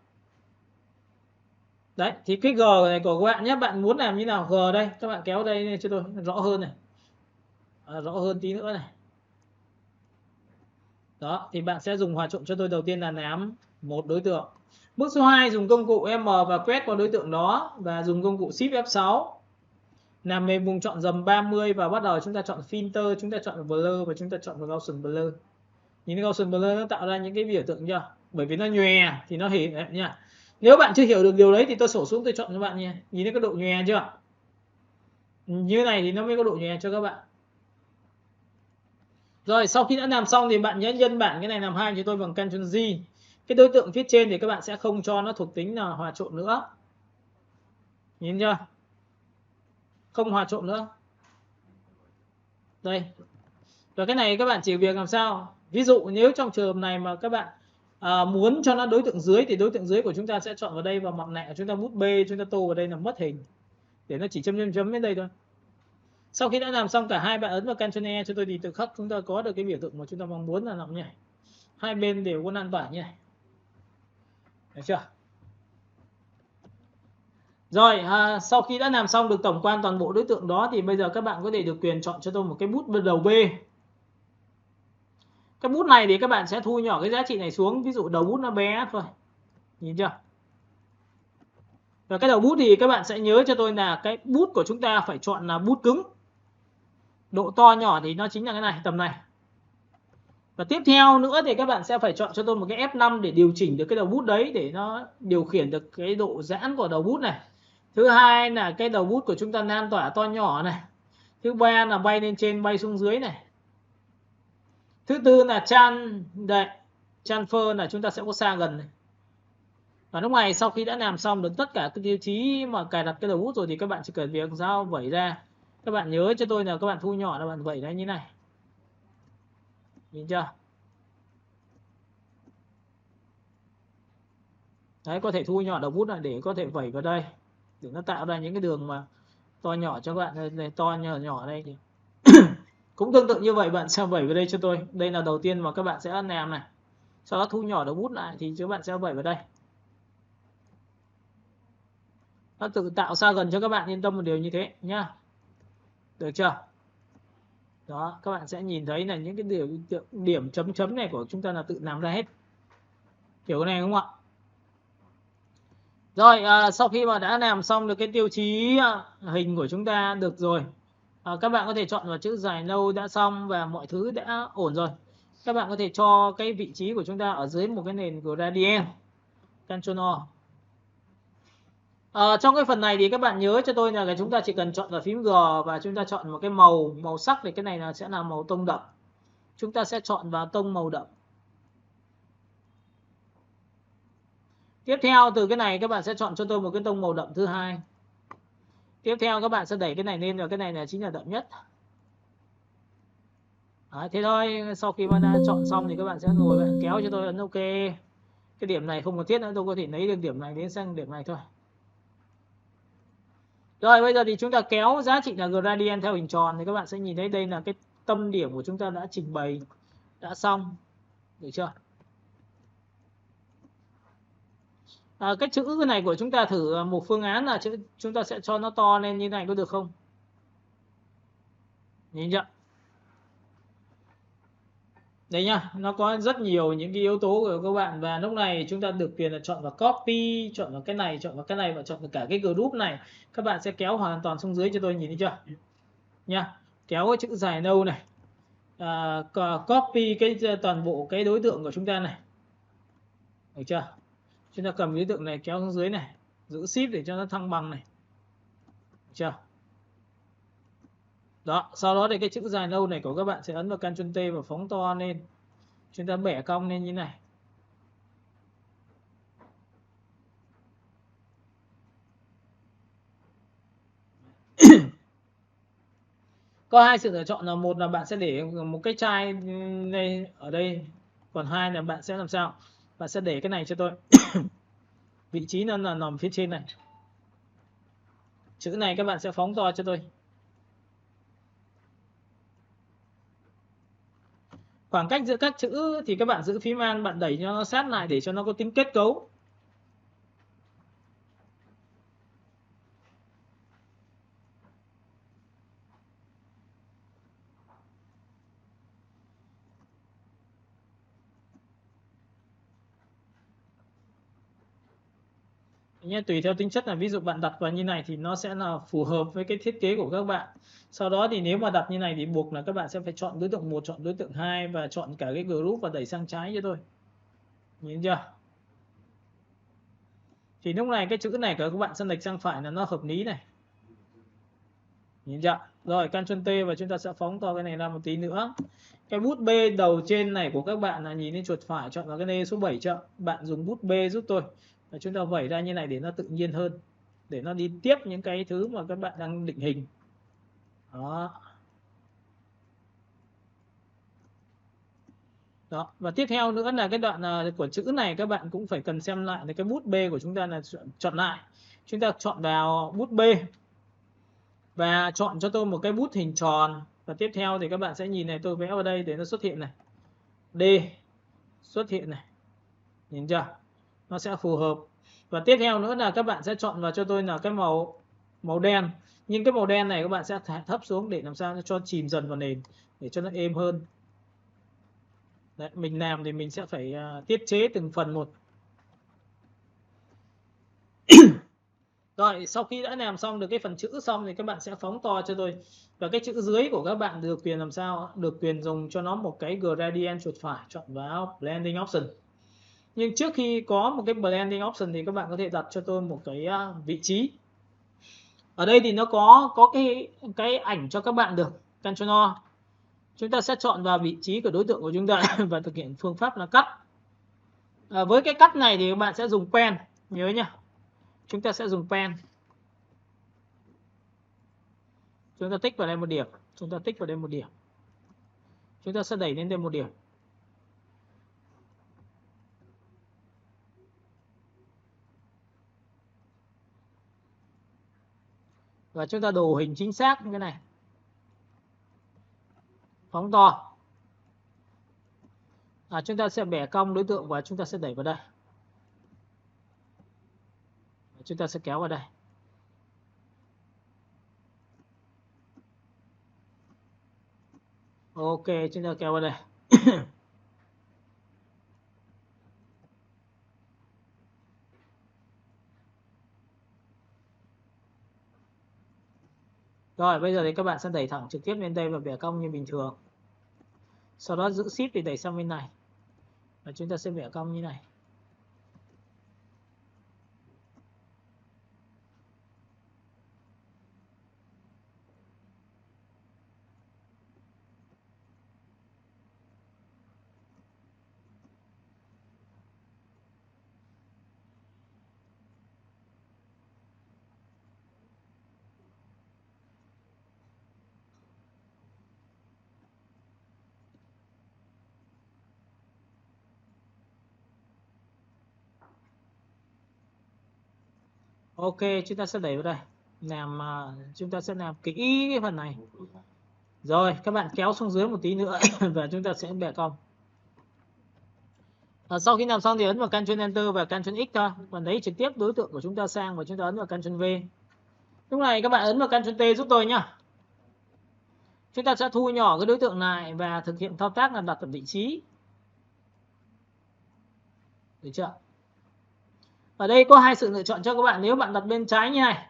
Đấy, thì cái G này của các bạn nhé, bạn muốn làm như nào? G đây, các bạn kéo đây cho tôi rõ hơn này. Rõ hơn tí nữa này. Đó, thì bạn sẽ dùng hòa trộn cho tôi đầu tiên là nám một đối tượng. Bước số 2 dùng công cụ M và quét qua đối tượng đó và dùng công cụ Shift F6. Làm mềm vùng chọn dầm 30 và bắt đầu chúng ta chọn filter, chúng ta chọn blur và chúng ta chọn vào Gaussian blur. Nhìn Gaussian blur nó tạo ra những cái biểu tượng chưa? Bởi vì nó nhòe thì nó hình đẹp nha. Nếu bạn chưa hiểu được điều đấy thì tôi sổ xuống tôi chọn cho bạn nha. Nhìn thấy cái độ nhòe chưa? Như này thì nó mới có độ nhòe cho các bạn. Rồi, sau khi đã làm xong thì bạn nhớ nhân bản cái này làm 2 cho tôi bằng Ctrl J. Cái đối tượng phía trên thì các bạn sẽ không cho nó thuộc tính là hòa trộn nữa. Nhìn chưa? Không hòa trộn nữa. Đây. Và cái này các bạn chỉ việc làm sao? Ví dụ nếu trong trường hợp này mà các bạn muốn cho nó đối tượng dưới thì đối tượng dưới của chúng ta sẽ chọn vào đây và mặt nạ chúng ta bút B, chúng ta tô vào đây là mất hình. Để nó chỉ chấm đến đây thôi. Sau khi đã làm xong cả hai, bạn ấn vào Ctrl E cho tôi thì tự khắc chúng ta có được cái biểu tượng mà chúng ta mong muốn là làm như này. Hai bên đều có lan tỏa như này. Được chưa? Rồi, sau khi đã làm xong được tổng quan toàn bộ đối tượng đó thì bây giờ các bạn có thể được quyền chọn cho tôi một cái bút đầu B. Cái bút này thì các bạn sẽ thu nhỏ cái giá trị này xuống, ví dụ đầu bút nó bé thôi. Nhìn chưa? Và cái đầu bút thì các bạn sẽ nhớ cho tôi là cái bút của chúng ta phải chọn là bút cứng. Độ to nhỏ thì nó chính là cái này, tầm này. Và tiếp theo nữa thì các bạn sẽ phải chọn cho tôi một cái F5 để điều chỉnh được cái đầu bút đấy, để nó điều khiển được cái độ giãn của đầu bút này. Thứ hai là cái đầu bút của chúng ta lan tỏa to nhỏ này. Thứ ba là bay lên trên bay xuống dưới này. Thứ tư là transfer là chúng ta sẽ có xa gần này. Và lúc này sau khi đã làm xong được tất cả các tiêu chí mà cài đặt cái đầu bút rồi thì các bạn chỉ cần việc dao vẩy ra. Các bạn nhớ cho tôi là các bạn thu nhỏ là bạn vẩy ra như này. Nhìn chưa? Đấy, có thể thu nhỏ đầu bút lại để có thể vẩy vào đây để nó tạo ra những cái đường mà to nhỏ cho các bạn này, to nhỏ đây thì cũng tương tự như vậy, bạn sẽ vẩy vào đây cho tôi. Đây là đầu tiên mà các bạn sẽ làm này. Sau đó thu nhỏ đầu bút lại thì các bạn sẽ vẩy vào đây. Nó tự tạo xa gần cho các bạn, yên tâm một điều như thế nhá. Được chưa? Đó, các bạn sẽ nhìn thấy là những cái điểm chấm chấm này của chúng ta là tự làm ra hết. Hiểu cái này không ạ? Rồi, sau khi mà đã làm xong được cái tiêu chí hình của chúng ta được rồi, các bạn có thể chọn vào chữ dài lâu đã xong và mọi thứ đã ổn rồi. Các bạn có thể cho cái vị trí của chúng ta ở dưới một cái nền gradient. Ctrl O. Trong cái phần này thì các bạn nhớ cho tôi là chúng ta chỉ cần chọn vào phím G và chúng ta chọn một cái màu sắc, thì cái này là sẽ là màu tông đậm. Chúng ta sẽ chọn vào tông màu đậm. Tiếp theo từ cái này các bạn sẽ chọn cho tôi một cái tông màu đậm thứ hai. Tiếp theo các bạn sẽ đẩy cái này lên và cái này là chính là đậm nhất. Đấy, thế thôi, sau khi mà đã chọn xong thì các bạn sẽ ngồi bạn kéo cho tôi ấn OK. Cái điểm này không cần thiết nữa, tôi có thể lấy được điểm này đến sang điểm này thôi. Rồi bây giờ thì chúng ta kéo giá trị là gradient theo hình tròn thì các bạn sẽ nhìn thấy đây là cái tâm điểm của chúng ta đã trình bày đã xong. Được chưa? Cái chữ này của chúng ta thử một phương án là chúng ta sẽ cho nó to lên như này có được không? Nhìn chưa? Đấy nhá, nó có rất nhiều những cái yếu tố của các bạn, và lúc này chúng ta được quyền là chọn vào copy, chọn vào cái này, chọn vào cái này và chọn vào cả cái group này. Các bạn sẽ kéo hoàn toàn xuống dưới cho tôi, nhìn thấy chưa? Nha, kéo cái chữ dài nâu này, copy cái toàn bộ cái đối tượng của chúng ta này. Được chưa? Chúng ta cầm đối tượng này kéo xuống dưới này, giữ shift để cho nó thăng bằng này. Được chưa? Đó, sau đó thì cái chữ dài lâu này của các bạn sẽ ấn vào Ctrl T và phóng to lên. Chúng ta bẻ cong lên như này. Có hai sự lựa chọn, là một là bạn sẽ để một cái chai này ở đây, còn hai là bạn sẽ làm sao? Bạn sẽ để cái này cho tôi. Vị trí nó là nằm phía trên này. Chữ này các bạn sẽ phóng to cho tôi. Khoảng cách giữa các chữ thì các bạn giữ phím Alt, bạn đẩy cho nó sát lại để cho nó có tính kết cấu. Nhé, tùy theo tính chất là ví dụ bạn đặt vào như này thì nó sẽ là phù hợp với cái thiết kế của các bạn. Sau đó thì nếu mà đặt như này thì buộc là các bạn sẽ phải chọn đối tượng 1, chọn đối tượng 2 và chọn cả cái group và đẩy sang trái cho tôi. Nhìn chưa? Thì lúc này cái chữ này của các bạn sẽ lệch sang phải là nó hợp lý này. Nhìn chưa? Rồi Ctrl T và chúng ta sẽ phóng to cái này ra một tí nữa. Cái bút B đầu trên này của các bạn là nhìn lên chuột phải, chọn vào cái nê số 7 chưa? Bạn dùng bút B giúp tôi. Và chúng ta vẩy ra như này để nó tự nhiên hơn, để nó đi tiếp những cái thứ mà các bạn đang định hình. Đó. Đó. Và tiếp theo nữa là cái đoạn của chữ này các bạn cũng phải cần xem lại, cái bút B của chúng ta là chọn lại. Chúng ta chọn vào bút B và chọn cho tôi một cái bút hình tròn. Và tiếp theo thì các bạn sẽ nhìn này, tôi vẽ vào đây để nó xuất hiện này. D xuất hiện này. Nhìn chưa? Nó sẽ phù hợp. Và tiếp theo nữa là các bạn sẽ chọn vào cho tôi là cái màu đen. Nhưng cái màu đen này các bạn sẽ thấp xuống để làm sao cho chìm dần vào nền để cho nó êm hơn. Đấy, mình làm thì mình sẽ phải tiết chế từng phần một. Rồi, sau khi đã làm xong được cái phần chữ xong thì các bạn sẽ phóng to cho tôi. Và cái chữ dưới của các bạn được quyền làm sao? Được quyền dùng cho nó một cái gradient chuột phải, chọn vào blending option. Nhưng trước khi có một cái blending option thì các bạn có thể đặt cho tôi một cái vị trí. Ở đây thì nó có cái ảnh cho các bạn được. Ctrl O. Chúng ta sẽ chọn vào vị trí của đối tượng của chúng ta và thực hiện phương pháp là cắt. Với cái cắt này thì các bạn sẽ dùng pen, nhớ nhá. Chúng ta sẽ dùng pen. Chúng ta tích vào đây một điểm, chúng ta tích vào đây một điểm. Chúng ta sẽ đẩy lên đây một điểm. Và chúng ta đồ hình chính xác như thế này. Phóng to. Chúng ta sẽ bẻ cong đối tượng và chúng ta sẽ đẩy vào đây. Chúng ta sẽ kéo vào đây. Ok, chúng ta kéo vào đây. Rồi, bây giờ thì các bạn sẽ đẩy thẳng trực tiếp lên đây và bẻ cong như bình thường. Sau đó giữ Shift để đẩy sang bên này. Và chúng ta sẽ bẻ cong như này. Ok, chúng ta sẽ đẩy vào đây. Chúng ta sẽ làm kỹ cái phần này. Rồi, các bạn kéo xuống dưới một tí nữa và chúng ta sẽ bẻ cong. Sau khi làm xong thì ấn vào Ctrl Enter và Ctrl X thôi. Còn đấy trực tiếp đối tượng của chúng ta sang và chúng ta ấn vào Ctrl V. Lúc này các bạn ấn vào Ctrl T giúp tôi nhá. Chúng ta sẽ thu nhỏ cái đối tượng này và thực hiện thao tác là đặt ở vị trí. Được chưa? Ở đây có hai sự lựa chọn cho các bạn. Nếu bạn đặt bên trái như này,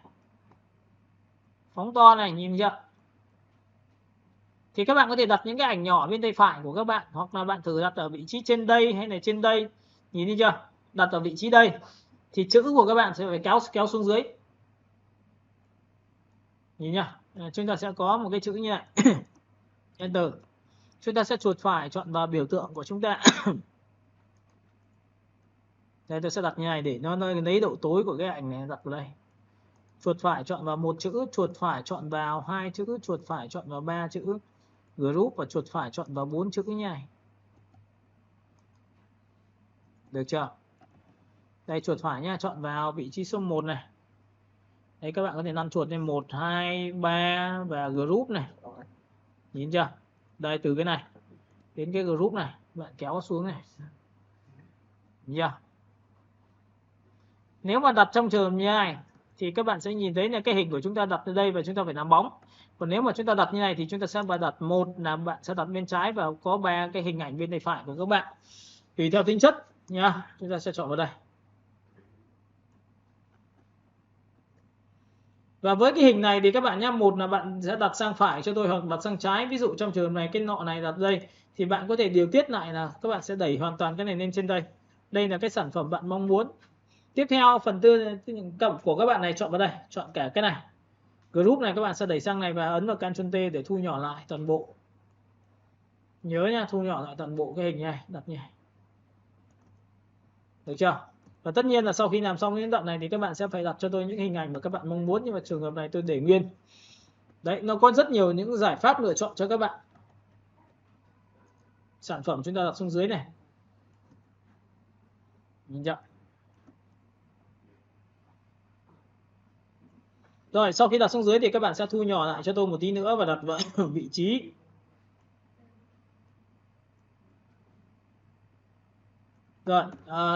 phóng to này, nhìn chưa? Thì các bạn có thể đặt những cái ảnh nhỏ bên tay phải của các bạn, hoặc là bạn thử đặt ở vị trí trên đây hay là trên đây. Nhìn thấy chưa? Đặt ở vị trí đây thì chữ của các bạn sẽ phải kéo xuống dưới. Nhìn nhá, chúng ta sẽ có một cái chữ như này. Enter. Chúng ta sẽ chuột phải chọn vào biểu tượng của chúng ta. Đây, tôi sẽ đặt như này để nó lấy độ tối của cái ảnh này, đặt vào đây. Chuột phải chọn vào một chữ, chuột phải chọn vào hai chữ, chuột phải chọn vào ba chữ group và chuột phải chọn vào 4 chữ như này. Được chưa? Đây, chuột phải nha, chọn vào vị trí số 1 này. Đấy, các bạn có thể lăn chuột lên 1, 2, 3 và group này. Nhìn chưa? Đây, từ cái này đến cái group này, bạn kéo xuống này. Nhìn chưa? Nếu mà đặt trong trường như này thì các bạn sẽ nhìn thấy là cái hình của chúng ta đặt ở đây và chúng ta phải làm bóng. Còn nếu mà chúng ta đặt như này thì chúng ta sẽ đặt một là bạn sẽ đặt bên trái và có 3 cái hình ảnh bên tay phải của các bạn. Tùy theo tính chất nha. Chúng ta sẽ chọn vào đây. Và với cái hình này thì các bạn nhé, một là bạn sẽ đặt sang phải cho tôi hoặc đặt sang trái. Ví dụ trong trường này cái nọ này đặt đây thì bạn có thể điều tiết lại là các bạn sẽ đẩy hoàn toàn cái này lên trên đây. Đây là cái sản phẩm bạn mong muốn. Tiếp theo phần tư cộng của các bạn này chọn vào đây, chọn cả cái này. Group này các bạn sẽ đẩy sang này và ấn vào Ctrl T để thu nhỏ lại toàn bộ. Nhớ nha, thu nhỏ lại toàn bộ cái hình này, đặt như này. Được chưa? Và tất nhiên là sau khi làm xong những đoạn này thì các bạn sẽ phải đặt cho tôi những hình ảnh mà các bạn mong muốn, nhưng mà trường hợp này tôi để nguyên. Đấy, nó có rất nhiều những giải pháp lựa chọn cho các bạn. Sản phẩm chúng ta đặt xuống dưới này. Nhìn chưa? Rồi, sau khi đặt xuống dưới thì các bạn sẽ thu nhỏ lại cho tôi một tí nữa và đặt vào vị trí. Rồi,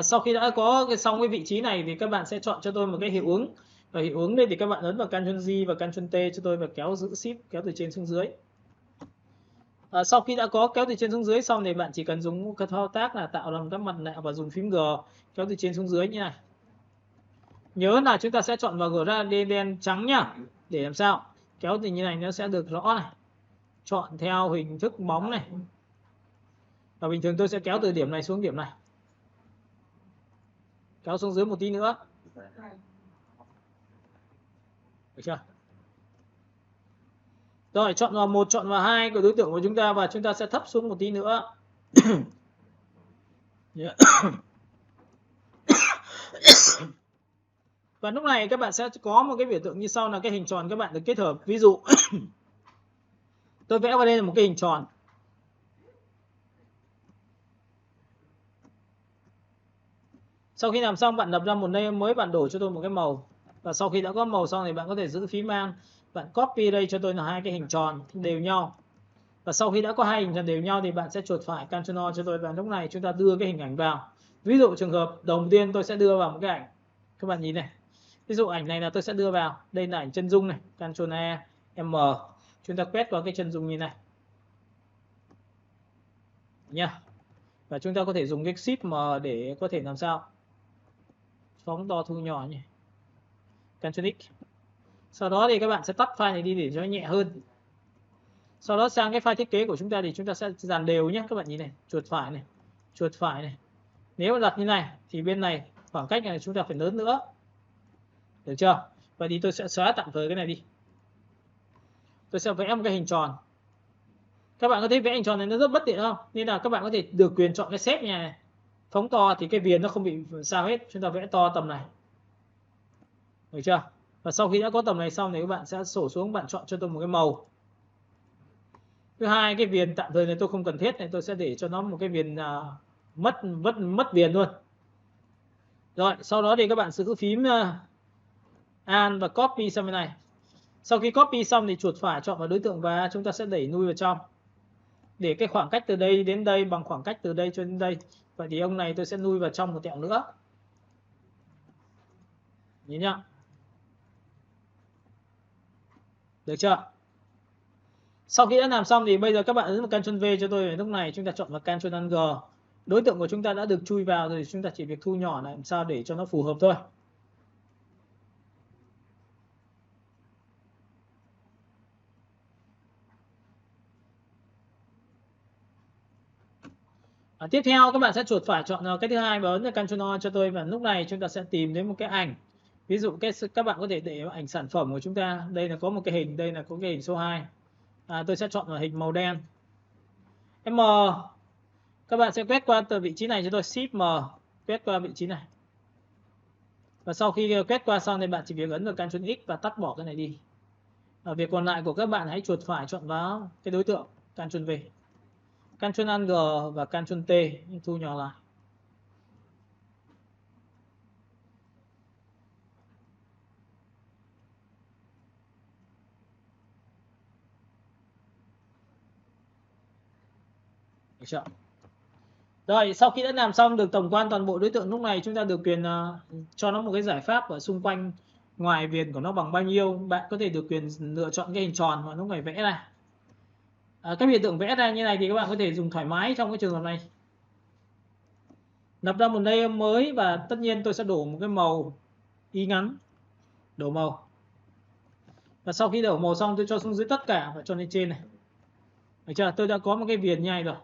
sau khi đã có xong cái vị trí này thì các bạn sẽ chọn cho tôi một cái hiệu ứng. Và hiệu ứng đây thì các bạn ấn vào Ctrl G và Ctrl T cho tôi và kéo giữ Shift kéo từ trên xuống dưới. Sau khi đã có kéo từ trên xuống dưới xong thì bạn chỉ cần dùng cái thao tác là tạo làm các mặt nạ và dùng phím G kéo từ trên xuống dưới như này. Nhớ là chúng ta sẽ chọn vào gradient đen trắng nhá. Để làm sao? Kéo từ như này nó sẽ được rõ này. Chọn theo hình thức bóng này. Và bình thường tôi sẽ kéo từ điểm này xuống điểm này. Kéo xuống dưới một tí nữa. Được chưa? Rồi, chọn vào 1, chọn vào 2 của đối tượng của chúng ta và chúng ta sẽ thấp xuống một tí nữa. Và lúc này các bạn sẽ có một cái biểu tượng như sau là cái hình tròn các bạn được kết hợp. Ví dụ tôi vẽ vào đây là một cái hình tròn. Sau khi làm xong bạn lập ra một layer mới, bạn đổ cho tôi một cái màu. Và sau khi đã có màu xong thì bạn có thể giữ phím Alt, bạn copy đây cho tôi là hai cái hình tròn đều nhau. Và sau khi đã có hai hình tròn đều nhau thì bạn sẽ chuột phải Ctrl O cho tôi và lúc này chúng ta đưa cái hình ảnh vào. Ví dụ trường hợp đầu tiên tôi sẽ đưa vào một cái ảnh. Các bạn nhìn này. Ví dụ ảnh này là tôi sẽ đưa vào. Đây là ảnh chân dung này, Ctrl E, M. Chúng ta quét vào cái chân dung như này. Nha. Và chúng ta có thể dùng cái Shift M để có thể làm sao? Phóng to thu nhỏ nhỉ. Ctrl X. Sau đó thì các bạn sẽ tắt file này đi để cho nó nhẹ hơn. Sau đó sang cái file thiết kế của chúng ta thì chúng ta sẽ dàn đều nhé. Các bạn nhìn này, chuột phải này, chuột phải này. Nếu mà đặt như này thì bên này khoảng cách này chúng ta phải lớn nữa. Được chưa? Vậy thì tôi sẽ xóa tạm thời cái này đi. Tôi sẽ vẽ một cái hình tròn. Các bạn có thấy vẽ hình tròn này nó rất bất tiện không? Nên là các bạn có thể được quyền chọn cái xếp như này. Phóng to thì cái viền nó không bị sao hết. Chúng ta vẽ to tầm này. Được chưa? Và sau khi đã có tầm này xong thì các bạn sẽ sổ xuống, bạn chọn cho tôi một cái màu. Thứ hai, cái viền tạm thời này tôi không cần thiết này, tôi sẽ để cho nó một cái viền mất viền luôn. Rồi, sau đó thì các bạn giữ phím Alt và copy sang bên này. Sau khi copy xong thì chuột phải chọn vào đối tượng và chúng ta sẽ đẩy nuôi vào trong. Để cái khoảng cách từ đây đến đây bằng khoảng cách từ đây cho đến đây. Vậy thì ông này tôi sẽ nuôi vào trong một tẹo nữa. Nhìn nhá. Được chưa? Sau khi đã làm xong thì bây giờ các bạn ấn vào Ctrl V cho tôi. Lúc này chúng ta chọn vào Ctrl G. Đối tượng của chúng ta đã được chui vào rồi, chúng ta chỉ việc thu nhỏ lại làm sao để cho nó phù hợp thôi. Tiếp theo các bạn sẽ chuột phải chọn cái thứ hai và ấn vào Ctrl O cho tôi và lúc này chúng ta sẽ tìm đến một cái ảnh. Ví dụ các bạn có thể để ảnh sản phẩm của chúng ta. Đây là có một cái hình, đây là có cái hình số 2. Tôi sẽ chọn vào hình màu đen. M. Các bạn sẽ quét qua từ vị trí này cho tôi, Shift M, quét qua vị trí này. Và sau khi quét qua xong thì bạn chỉ việc ấn vào Ctrl X và tắt bỏ cái này đi. Việc còn lại của các bạn hãy chuột phải chọn vào cái đối tượng, Ctrl V. Ctrl Alt G và Ctrl T thu nhỏ lại. Được chưa? Rồi, sau khi đã làm xong được tổng quan toàn bộ đối tượng, lúc này chúng ta được quyền cho nó một cái giải pháp ở xung quanh ngoài viền của nó bằng bao nhiêu. Bạn có thể được quyền lựa chọn cái hình tròn và lúc này vẽ ra. Cái biểu tượng vẽ ra như này thì các bạn có thể dùng thoải mái trong cái trường hợp này. Lập ra một layer mới và tất nhiên tôi sẽ đổ một cái màu y ngắn. Đổ màu. Và sau khi đổ màu xong tôi cho xuống dưới tất cả và cho lên trên này. Được chưa? Tôi đã có một cái viền như này rồi.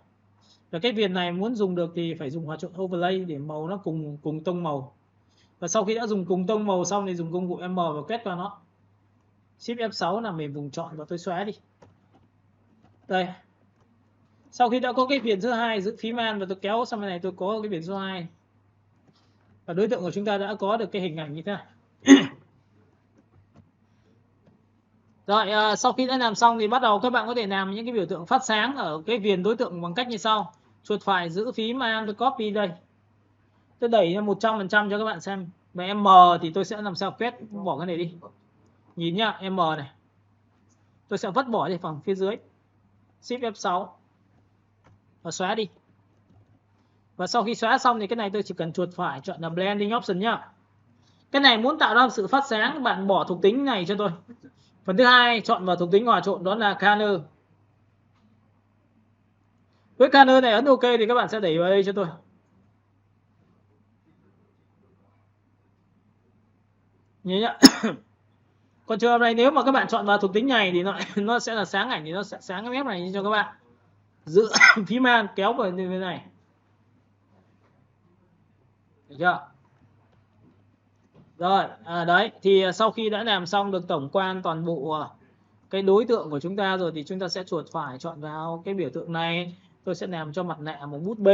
Và cái viền này muốn dùng được thì phải dùng hòa trộn overlay để màu nó cùng tông màu. Và sau khi đã dùng cùng tông màu xong thì dùng công cụ M và quét vào nó. Shift F6 là mình vùng chọn và tôi xóa đi. Đây. Sau khi đã có cái viền số 2, giữ phím Alt và tôi kéo sang bên này tôi có cái viền số 2. Và đối tượng của chúng ta đã có được cái hình ảnh như thế này. Rồi, sau khi đã làm xong thì bắt đầu các bạn có thể làm những cái biểu tượng phát sáng ở cái viền đối tượng bằng cách như sau. Chuột phải giữ phím Alt, tôi copy đây. Tôi đẩy ra 100% cho các bạn xem. Và M thì tôi sẽ làm sao quét bỏ cái này đi. Nhìn nhá, M này. Tôi sẽ vứt bỏ đi phần phía dưới. Shift F6. Và xóa đi. Và sau khi xóa xong thì cái này tôi chỉ cần chuột phải chọn là blending option nhá. Cái này muốn tạo ra sự phát sáng, các bạn bỏ thuộc tính này cho tôi. Phần thứ hai chọn vào thuộc tính hòa trộn, đó là color. Với color này ấn OK thì các bạn sẽ đẩy vào đây cho tôi. Nhớ nhá. Còn trường hợp này nếu mà các bạn chọn vào thuộc tính này thì nó sẽ là sáng ảnh, thì nó sẽ sáng cái mép này cho các bạn. Giữ phím man kéo vào như thế này. Được chưa? Rồi, đấy thì sau khi đã làm xong được tổng quan toàn bộ cái đối tượng của chúng ta rồi thì chúng ta sẽ chuột phải chọn vào cái biểu tượng này. Tôi sẽ làm cho mặt nạ một bút B.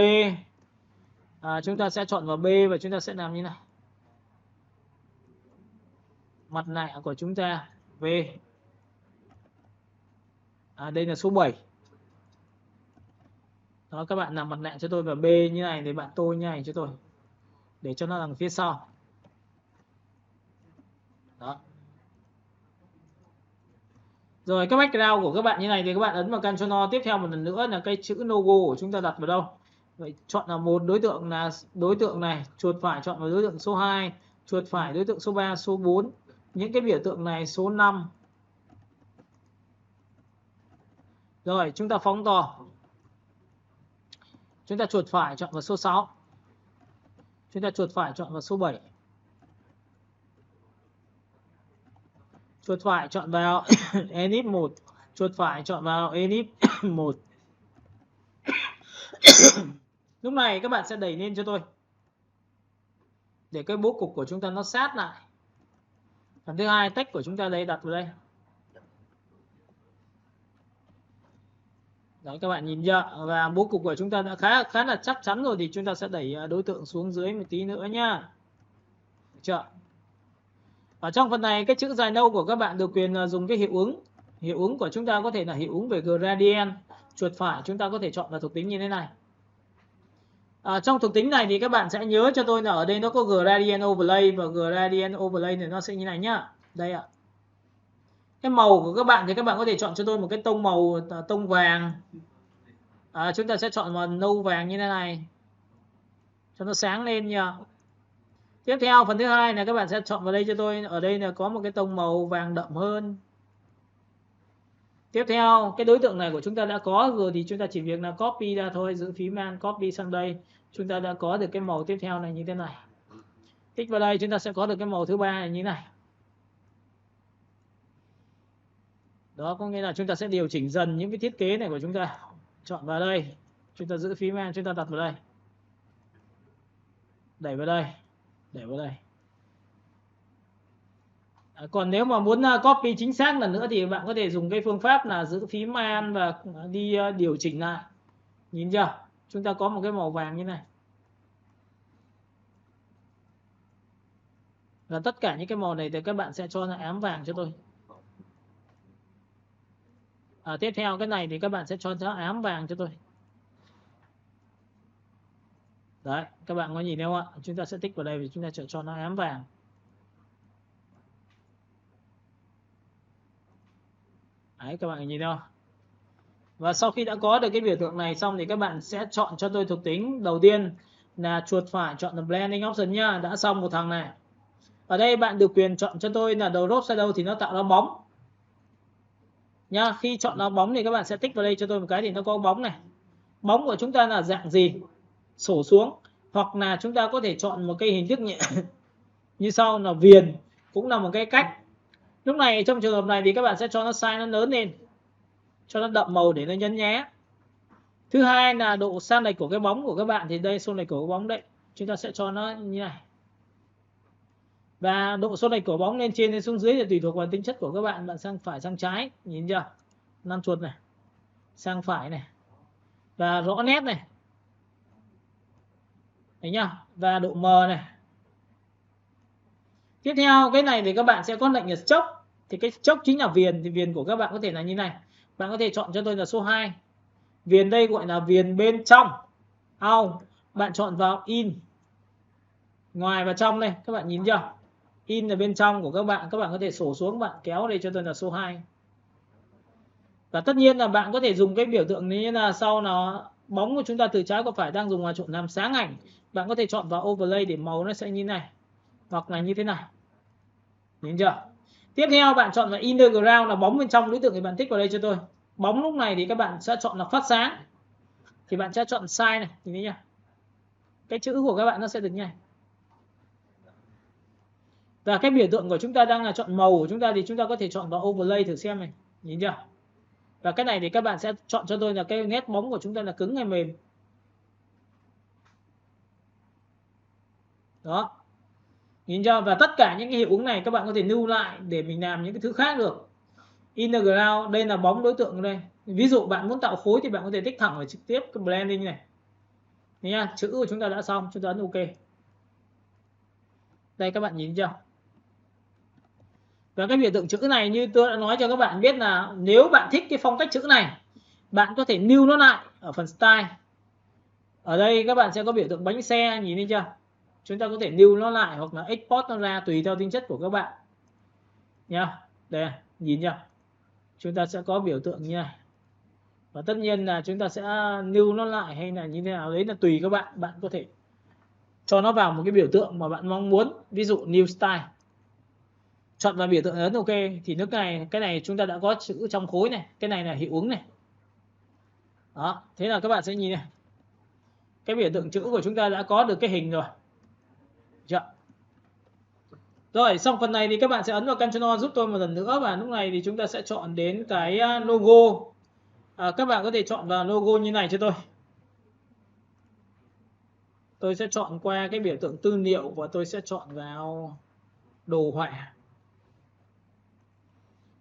Chúng ta sẽ chọn vào B và chúng ta sẽ làm như này. Mặt nạ của chúng ta V. Đây là số 7. Đó, các bạn làm mặt nạ cho tôi vào B như này thì bạn tô như này cho tôi, để cho nó đằng phía sau. Đó. Rồi cái background của các bạn như này thì các bạn ấn vào Ctrl O. Tiếp theo một lần nữa là cái chữ logo của chúng ta đặt vào đâu. Vậy chọn là một đối tượng, là đối tượng này, chuột phải chọn vào đối tượng số 2, chuột phải đối tượng số 3, số 4, những cái biểu tượng này số 5. Rồi chúng ta phóng to. Chúng ta chuột phải chọn vào số 6. Chúng ta chuột phải chọn vào số 7. Chuột phải chọn vào Enip 1. Chuột phải chọn vào Enip 1. Lúc này các bạn sẽ đẩy lên cho tôi, để cái bố cục của chúng ta nó sát lại. Phần thứ hai, text của chúng ta đây đặt vào đây. Đấy, các bạn nhìn chưa? Và bố cục của chúng ta đã khá là chắc chắn rồi thì chúng ta sẽ đẩy đối tượng xuống dưới một tí nữa nhá. Được chưa? Ở trong phần này cái chữ dài nâu của các bạn được quyền dùng cái hiệu ứng. Hiệu ứng của chúng ta có thể là hiệu ứng về gradient. Chuột phải chúng ta có thể chọn vào thuộc tính như thế này. Trong thuộc tính này thì các bạn sẽ nhớ cho tôi là ở đây nó có gradient overlay, và gradient overlay thì nó sẽ như này nhá. Đây ạ. Cái màu của các bạn thì các bạn có thể chọn cho tôi một cái tông màu tông vàng. Chúng ta sẽ chọn vào nâu vàng như thế này cho nó sáng lên nha. Tiếp theo phần thứ hai là các bạn sẽ chọn vào đây cho tôi, ở đây là có một cái tông màu vàng đậm hơn. Tiếp theo cái đối tượng này của chúng ta đã có rồi thì chúng ta chỉ việc là copy ra thôi, giữ phím Alt copy sang đây. Chúng ta đã có được cái màu tiếp theo này như thế này. Tích vào đây chúng ta sẽ có được cái màu thứ ba này như thế này. Đó, có nghĩa là chúng ta sẽ điều chỉnh dần những cái thiết kế này của chúng ta. Chọn vào đây, chúng ta giữ phím Alt, chúng ta đặt vào đây, đẩy vào đây, để vào đây. Còn nếu mà muốn copy chính xác lần nữa thì bạn có thể dùng cái phương pháp là giữ phím Alt và đi điều chỉnh lại. Nhìn chưa? Chúng ta có một cái màu vàng như này. Và tất cả những cái màu này thì các bạn sẽ cho nó ám vàng cho tôi. Tiếp theo cái này thì các bạn sẽ cho nó ám vàng cho tôi. Đấy, các bạn có nhìn thấy không ạ? Chúng ta sẽ tích vào đây và chúng ta cho nó ám vàng. Đấy, các bạn nhìn thấy không? Và sau khi đã có được cái biểu tượng này xong thì các bạn sẽ chọn cho tôi thuộc tính. Đầu tiên là chuột phải chọn là blending option nhá. Đã xong một thằng này. Ở đây bạn được quyền chọn cho tôi là drop shadow thì nó tạo ra bóng. Nha, khi chọn nó bóng thì các bạn sẽ tích vào đây cho tôi một cái thì nó có bóng này. Bóng của chúng ta là dạng gì? Sổ xuống. Hoặc là chúng ta có thể chọn một cái hình thức như sau là viền, cũng là một cái cách. Lúc này trong trường hợp này thì các bạn sẽ cho nó size nó lớn lên, cho nó đậm màu để nó nhấn nhé. Thứ hai là độ san lệch của cái bóng của các bạn, thì đây xô lệch của cái bóng đấy, chúng ta sẽ cho nó như này. Và độ xô lệch của bóng lên trên đến xuống dưới thì tùy thuộc vào tính chất của các bạn. Bạn sang phải sang trái, nhìn chưa? Năm chuột này, sang phải này, và rõ nét này, thấy nhá, và độ mờ này. Tiếp theo cái này thì các bạn sẽ có lệnh là stroke, thì cái stroke chính là viền, thì viền của các bạn có thể là như này. Bạn có thể chọn cho tôi là số 2. Viền đây gọi là viền bên trong. Bạn chọn vào in, ngoài và trong đây, các bạn nhìn chưa? In là bên trong của các bạn có thể sổ xuống, bạn kéo đây cho tôi là số 2. Và tất nhiên là bạn có thể dùng cái biểu tượng như là sau, nó bóng của chúng ta từ trái qua phải đang dùng hòa trộn làm sáng ảnh. Bạn có thể chọn vào overlay để màu nó sẽ như này hoặc là như thế này. Nhìn chưa? Tiếp theo bạn chọn vào inner ground là bóng bên trong đối tượng thì bạn thích vào đây cho tôi. Bóng lúc này thì các bạn sẽ chọn là phát sáng. Thì bạn sẽ chọn size này, nhìn thấy chưa? Cái chữ của các bạn nó sẽ được như này. Và cái biểu tượng của chúng ta đang là chọn màu của chúng ta thì chúng ta có thể chọn vào overlay thử xem này, nhìn chưa? Và cái này thì các bạn sẽ chọn cho tôi là cái nét bóng của chúng ta là cứng hay mềm. Đó. Nhìn chưa? Và tất cả những cái hiệu ứng này các bạn có thể lưu lại để mình làm những cái thứ khác được. Inner ground, đây là bóng đối tượng ở đây. Ví dụ bạn muốn tạo khối thì bạn có thể tích thẳng vào trực tiếp cái blending này. Nha, chữ của chúng ta đã xong, chúng ta ấn OK. Đây các bạn nhìn chưa? Và cái biểu tượng chữ này như tôi đã nói cho các bạn biết là nếu bạn thích cái phong cách chữ này, bạn có thể lưu nó lại ở phần style. Ở đây các bạn sẽ có biểu tượng bánh xe, nhìn thấy chưa? Chúng ta có thể lưu nó lại hoặc là export nó ra tùy theo tính chất của các bạn. Nha. Đây, nhìn chưa? Chúng ta sẽ có biểu tượng như này. Và tất nhiên là chúng ta sẽ lưu nó lại hay là như thế nào đấy là tùy các bạn. Bạn có thể cho nó vào một cái biểu tượng mà bạn mong muốn. Ví dụ new style. Chọn vào biểu tượng ấn OK thì nước này, cái này chúng ta đã có chữ trong khối này, cái này là hiệu ứng này. Đó, thế là các bạn sẽ nhìn này. Cái biểu tượng chữ của chúng ta đã có được cái hình rồi. Chưa? Rồi, xong phần này thì các bạn sẽ ấn vào Ctrl giúp tôi một lần nữa và lúc này thì chúng ta sẽ chọn đến cái logo. Các bạn có thể chọn vào logo như này cho tôi. Tôi sẽ chọn qua cái biểu tượng tư liệu và tôi sẽ chọn vào đồ họa.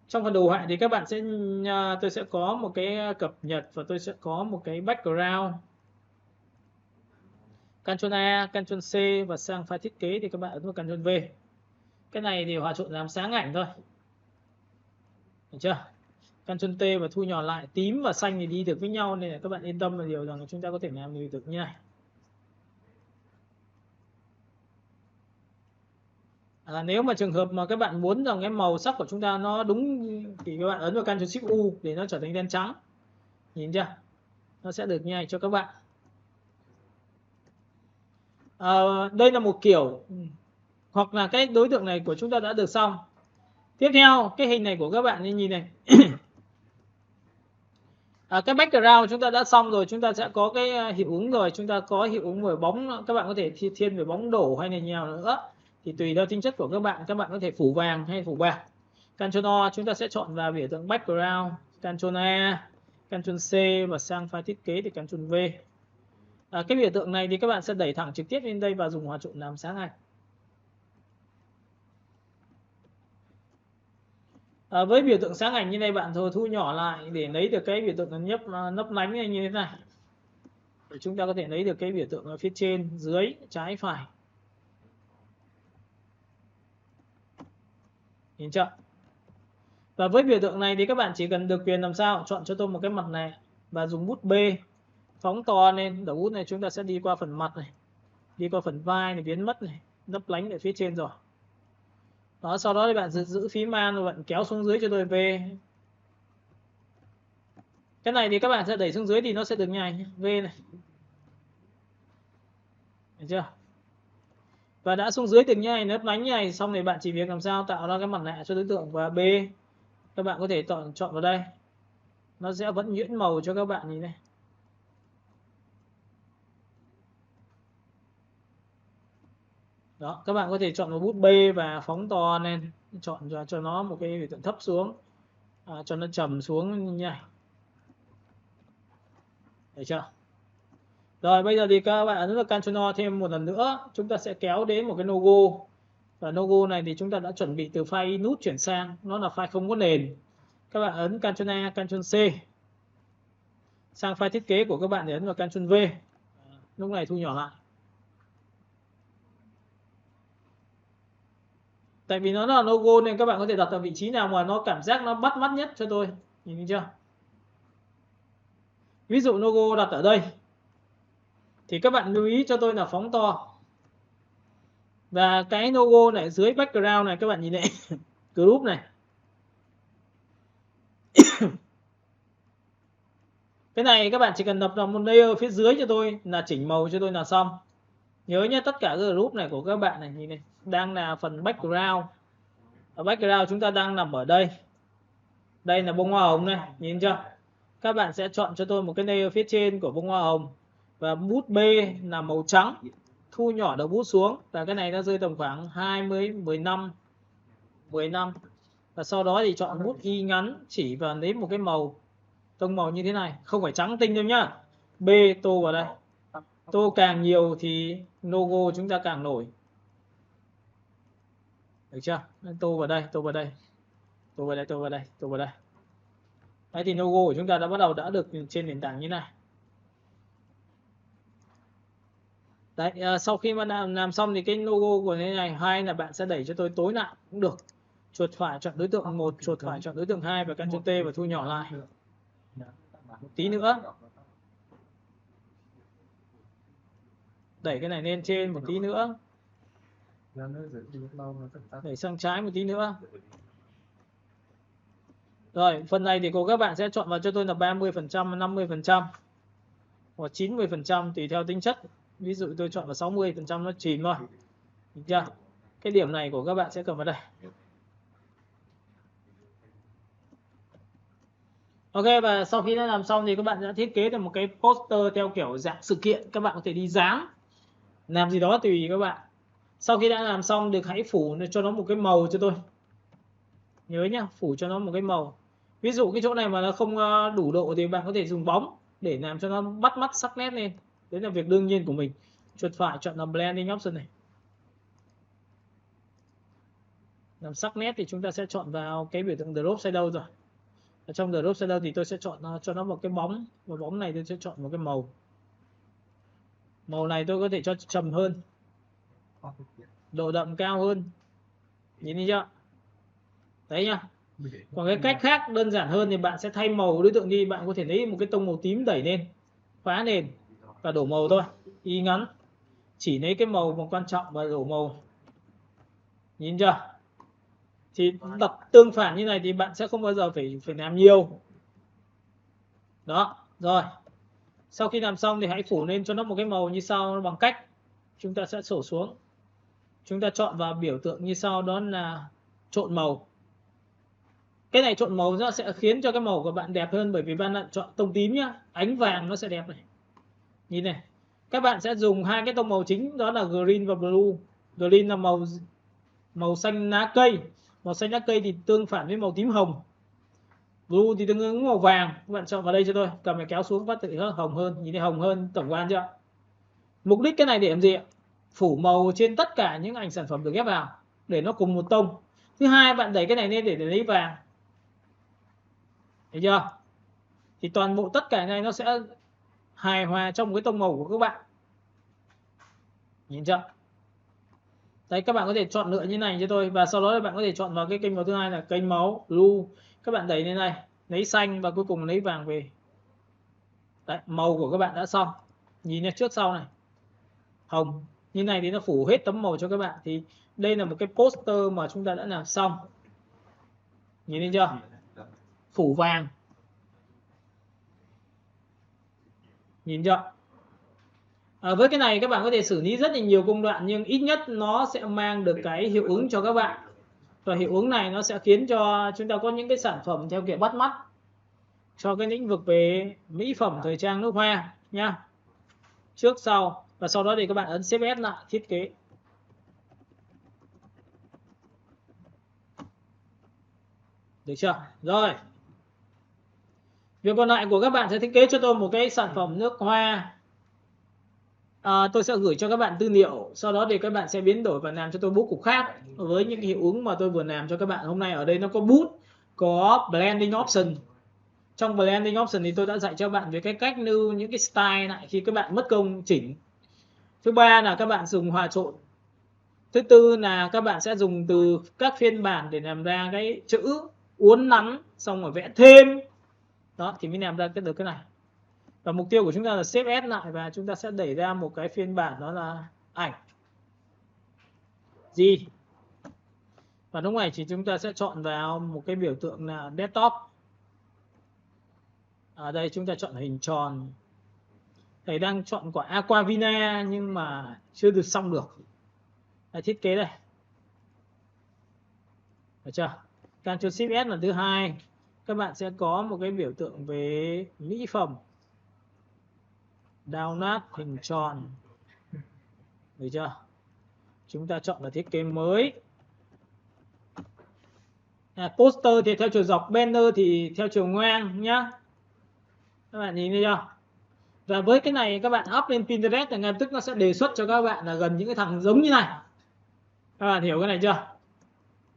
Trong phần đồ họa thì các bạn sẽ tôi sẽ có một cái cập nhật và tôi sẽ có một cái background. Ctrl A, Ctrl C và sang file thiết kế thì các bạn ấn vào Ctrl V. Cái này thì hòa trộn làm sáng ảnh thôi. Được chưa? Ctrl T và thu nhỏ lại, tím và xanh thì đi được với nhau nên là các bạn yên tâm là điều rằng chúng ta có thể làm được như này. Nếu mà trường hợp mà các bạn muốn rằng cái màu sắc của chúng ta nó đúng thì các bạn ấn vào Ctrl Shift U để nó trở thành đen trắng. Nhìn chưa? Nó sẽ được như này cho các bạn. Đây là một kiểu hoặc là cái đối tượng này của chúng ta đã được xong. Tiếp theo cái hình này của các bạn nhìn này. Cái background chúng ta đã xong rồi, chúng ta sẽ có cái hiệu ứng rồi, chúng ta có hiệu ứng về bóng, các bạn có thể thiên về bóng đổ hay là như nào nữa thì tùy theo tính chất của các bạn có thể phủ vàng hay phủ bạc. Ctrl O chúng ta sẽ chọn vào biểu tượng background, Ctrl A, Ctrl C và sang file thiết kế thì Ctrl V. Cái biểu tượng này thì các bạn sẽ đẩy thẳng trực tiếp lên đây và dùng hòa trộn làm sáng ảnh. Với biểu tượng sáng ảnh như này bạn thu nhỏ lại để lấy được cái biểu tượng nhấp lánh như thế này. Để chúng ta có thể lấy được cái biểu tượng ở phía trên, dưới, trái, phải. Nhìn chưa? Và với biểu tượng này thì các bạn chỉ cần được quyền làm sao chọn cho tôi một cái mặt này và dùng bút B phóng to lên, đầu bút này chúng ta sẽ đi qua phần mặt này, đi qua phần vai này biến mất này, lấp lánh ở phía trên rồi. Đó, sau đó thì bạn giữ phím man rồi bạn kéo xuống dưới cho tôi về. Cái này thì các bạn sẽ đẩy xuống dưới thì nó sẽ được như này, V này. Được chưa? Và đã xuống dưới được như này, lấp lánh như này, xong thì bạn chỉ việc làm sao tạo ra cái mặt nạ cho đối tượng và B. Các bạn có thể chọn vào đây. Nó sẽ vẫn nhuyễn màu cho các bạn nhìn này. Đó, các bạn có thể chọn vào bút B và phóng to lên, chọn cho nó một cái biểu tượng thấp xuống, cho nó trầm xuống như này. Được chưa? Rồi bây giờ thì các bạn ấn vào Ctrl O thêm một lần nữa, chúng ta sẽ kéo đến một cái logo. Và logo này thì chúng ta đã chuẩn bị từ file nút chuyển sang, nó là file không có nền. Các bạn ấn Ctrl A, Ctrl C. Sang file thiết kế của các bạn để ấn vào Ctrl V. Lúc này thu nhỏ lại. Tại vì nó là logo nên các bạn có thể đặt ở vị trí nào mà nó cảm giác nó bắt mắt nhất cho tôi. Nhìn thấy chưa? Ví dụ logo đặt ở đây thì các bạn lưu ý cho tôi là phóng to. Và cái logo này dưới background này các bạn nhìn này, group này. Cái này các bạn chỉ cần đập vào một layer phía dưới cho tôi là chỉnh màu cho tôi là xong. Nhớ nhé, tất cả cái group này của các bạn này, nhìn này, đang là phần background. Ở background chúng ta đang nằm ở đây. Đây là bông hoa hồng này, nhìn chưa? Các bạn sẽ chọn cho tôi một cái layer phía trên của bông hoa hồng. Và bút B là màu trắng. Thu nhỏ đầu bút xuống. Và cái này nó rơi tầm khoảng 20, 15. Và sau đó thì chọn bút Y ngắn, chỉ vào lấy một cái màu, tông màu như thế này. Không phải trắng tinh đâu nhá. B tô vào đây. Tô càng nhiều thì logo chúng ta càng nổi. Được chưa? Tô vào đây, tô vào đây. Tô vào đây, tô vào đây, tô vào đây. Đấy thì logo của chúng ta đã bắt đầu đã được trên nền tảng như này. Đấy, sau khi mà làm xong thì cái logo của cái này, hay là bạn sẽ đẩy cho tôi tối lại cũng được. Chuột phải chọn đối tượng 1, chuột phải chọn đối tượng 2 và Ctrl T và thu nhỏ lại. Một tí nữa. Đẩy cái này lên trên một tí nữa. Đẩy sang trái một tí nữa. Rồi, phần này thì các bạn sẽ chọn vào cho tôi là 30%, 50% hoặc 90% tùy theo tính chất. Ví dụ tôi chọn vào 60% nó chìm thôi. Được chưa? Cái điểm này của các bạn sẽ cầm vào đây. Ok, và sau khi đã làm xong thì các bạn đã thiết kế được một cái poster theo kiểu dạng sự kiện. Các bạn có thể đi dán, làm gì đó tùy các bạn. Sau khi đã làm xong được, hãy phủ cho nó một cái màu cho tôi. Nhớ nhá, phủ cho nó một cái màu. Ví dụ cái chỗ này mà nó không đủ độ thì bạn có thể dùng bóng để làm cho nó bắt mắt sắc nét lên. Đấy là việc đương nhiên của mình. Chuột phải chọn là blending option này. Làm sắc nét thì chúng ta sẽ chọn vào cái biểu tượng drop shadow rồi. Ở trong drop shadow thì tôi sẽ chọn cho nó một cái bóng, và bóng này tôi sẽ chọn một cái màu. Màu này tôi có thể cho trầm hơn, độ đậm cao hơn. Nhìn thấy chưa? Đấy nhá. Còn cái cách khác đơn giản hơn thì bạn sẽ thay màu đối tượng đi. Bạn có thể lấy một cái tông màu tím đẩy lên, phá nền và đổ màu thôi. Y ngắn, chỉ lấy cái màu mà quan trọng và đổ màu. Nhìn chưa? Thì đặt tương phản như này thì bạn sẽ không bao giờ phải làm nhiều. Đó, rồi. Sau khi làm xong thì hãy phủ lên cho nó một cái màu như sau bằng cách chúng ta sẽ sổ xuống. Chúng ta chọn vào biểu tượng như sau, đó là trộn màu. Cái này trộn màu nó sẽ khiến cho cái màu của bạn đẹp hơn, bởi vì bạn chọn tông tím nhá, ánh vàng nó sẽ đẹp này. Nhìn này, các bạn sẽ dùng hai cái tông màu chính, đó là green và blue. Green là màu xanh lá cây. Màu xanh lá cây thì tương phản với màu tím hồng. Blue thì tương ứng màu vàng. Các bạn chọn vào đây cho tôi, cầm cái kéo xuống phát tự hồng hơn, nhìn thấy hồng hơn tổng quan chưa? Mục đích cái này để làm gì ạ? Phủ màu trên tất cả những ảnh sản phẩm được ghép vào để nó cùng một tông. Thứ hai, bạn đẩy cái này lên để lấy vàng. Thấy chưa? Thì toàn bộ tất cả này nó sẽ hài hòa trong một cái tông màu của các bạn. Nhìn chưa? Đấy, các bạn có thể chọn lựa như này cho tôi, và sau đó bạn có thể chọn vào cái kênh màu thứ hai là kênh máu blue. Các bạn đẩy lên này, lấy xanh và cuối cùng lấy vàng về. Đấy, màu của các bạn đã xong. Nhìn nha, trước sau này. Hồng như này thì nó phủ hết tấm màu cho các bạn. Thì đây là một cái poster mà chúng ta đã làm xong. Nhìn thấy chưa? Phủ vàng. Nhìn chưa? Với cái này các bạn có thể xử lý rất là nhiều công đoạn, nhưng ít nhất nó sẽ mang được cái hiệu ứng cho các bạn. Và hiệu ứng này nó sẽ khiến cho chúng ta có những cái sản phẩm theo kiểu bắt mắt cho cái lĩnh vực về mỹ phẩm thời trang nước hoa nha. Trước sau, và sau đó thì các bạn ấn Shift S lại thiết kế. Được chưa? Rồi. Việc còn lại của các bạn sẽ thiết kế cho tôi một cái sản phẩm nước hoa. Tôi sẽ gửi cho các bạn tư liệu, sau đó thì các bạn sẽ biến đổi và làm cho tôi bố cục khác với những hiệu ứng mà tôi vừa làm cho các bạn hôm nay. Ở đây nó có bút, có blending option. Trong blending option thì tôi đã dạy cho bạn về cái cách lưu những cái style lại khi các bạn mất công chỉnh. Thứ ba là các bạn dùng hòa trộn. Thứ tư là các bạn sẽ dùng từ các phiên bản để làm ra cái chữ uốn nắn, xong rồi vẽ thêm. Đó thì mới làm ra được cái này. Và mục tiêu của chúng ta là Shift S lại và chúng ta sẽ đẩy ra một cái phiên bản, đó là ảnh gì. Và lúc này thì chúng ta sẽ chọn vào một cái biểu tượng là desktop. Ở đây chúng ta chọn hình tròn. Thầy đang chọn quả Aquavina nhưng mà chưa được xong được. Đây, thiết kế đây. Được chưa? Ctrl Shift S lần thứ hai, các bạn sẽ có một cái biểu tượng về mỹ phẩm. Download hình tròn. Được chưa? Chúng ta chọn là thiết kế mới. Poster thì theo chiều dọc, banner thì theo chiều ngang nhá. Các bạn nhìn thấy chưa? Và với cái này các bạn up lên Pinterest thì ngay lập tức nó sẽ đề xuất cho các bạn là gần những cái thằng giống như này. Các bạn hiểu cái này chưa?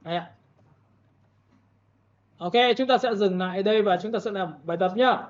Đây ạ. Ok, chúng ta sẽ dừng lại đây và chúng ta sẽ làm bài tập nhá.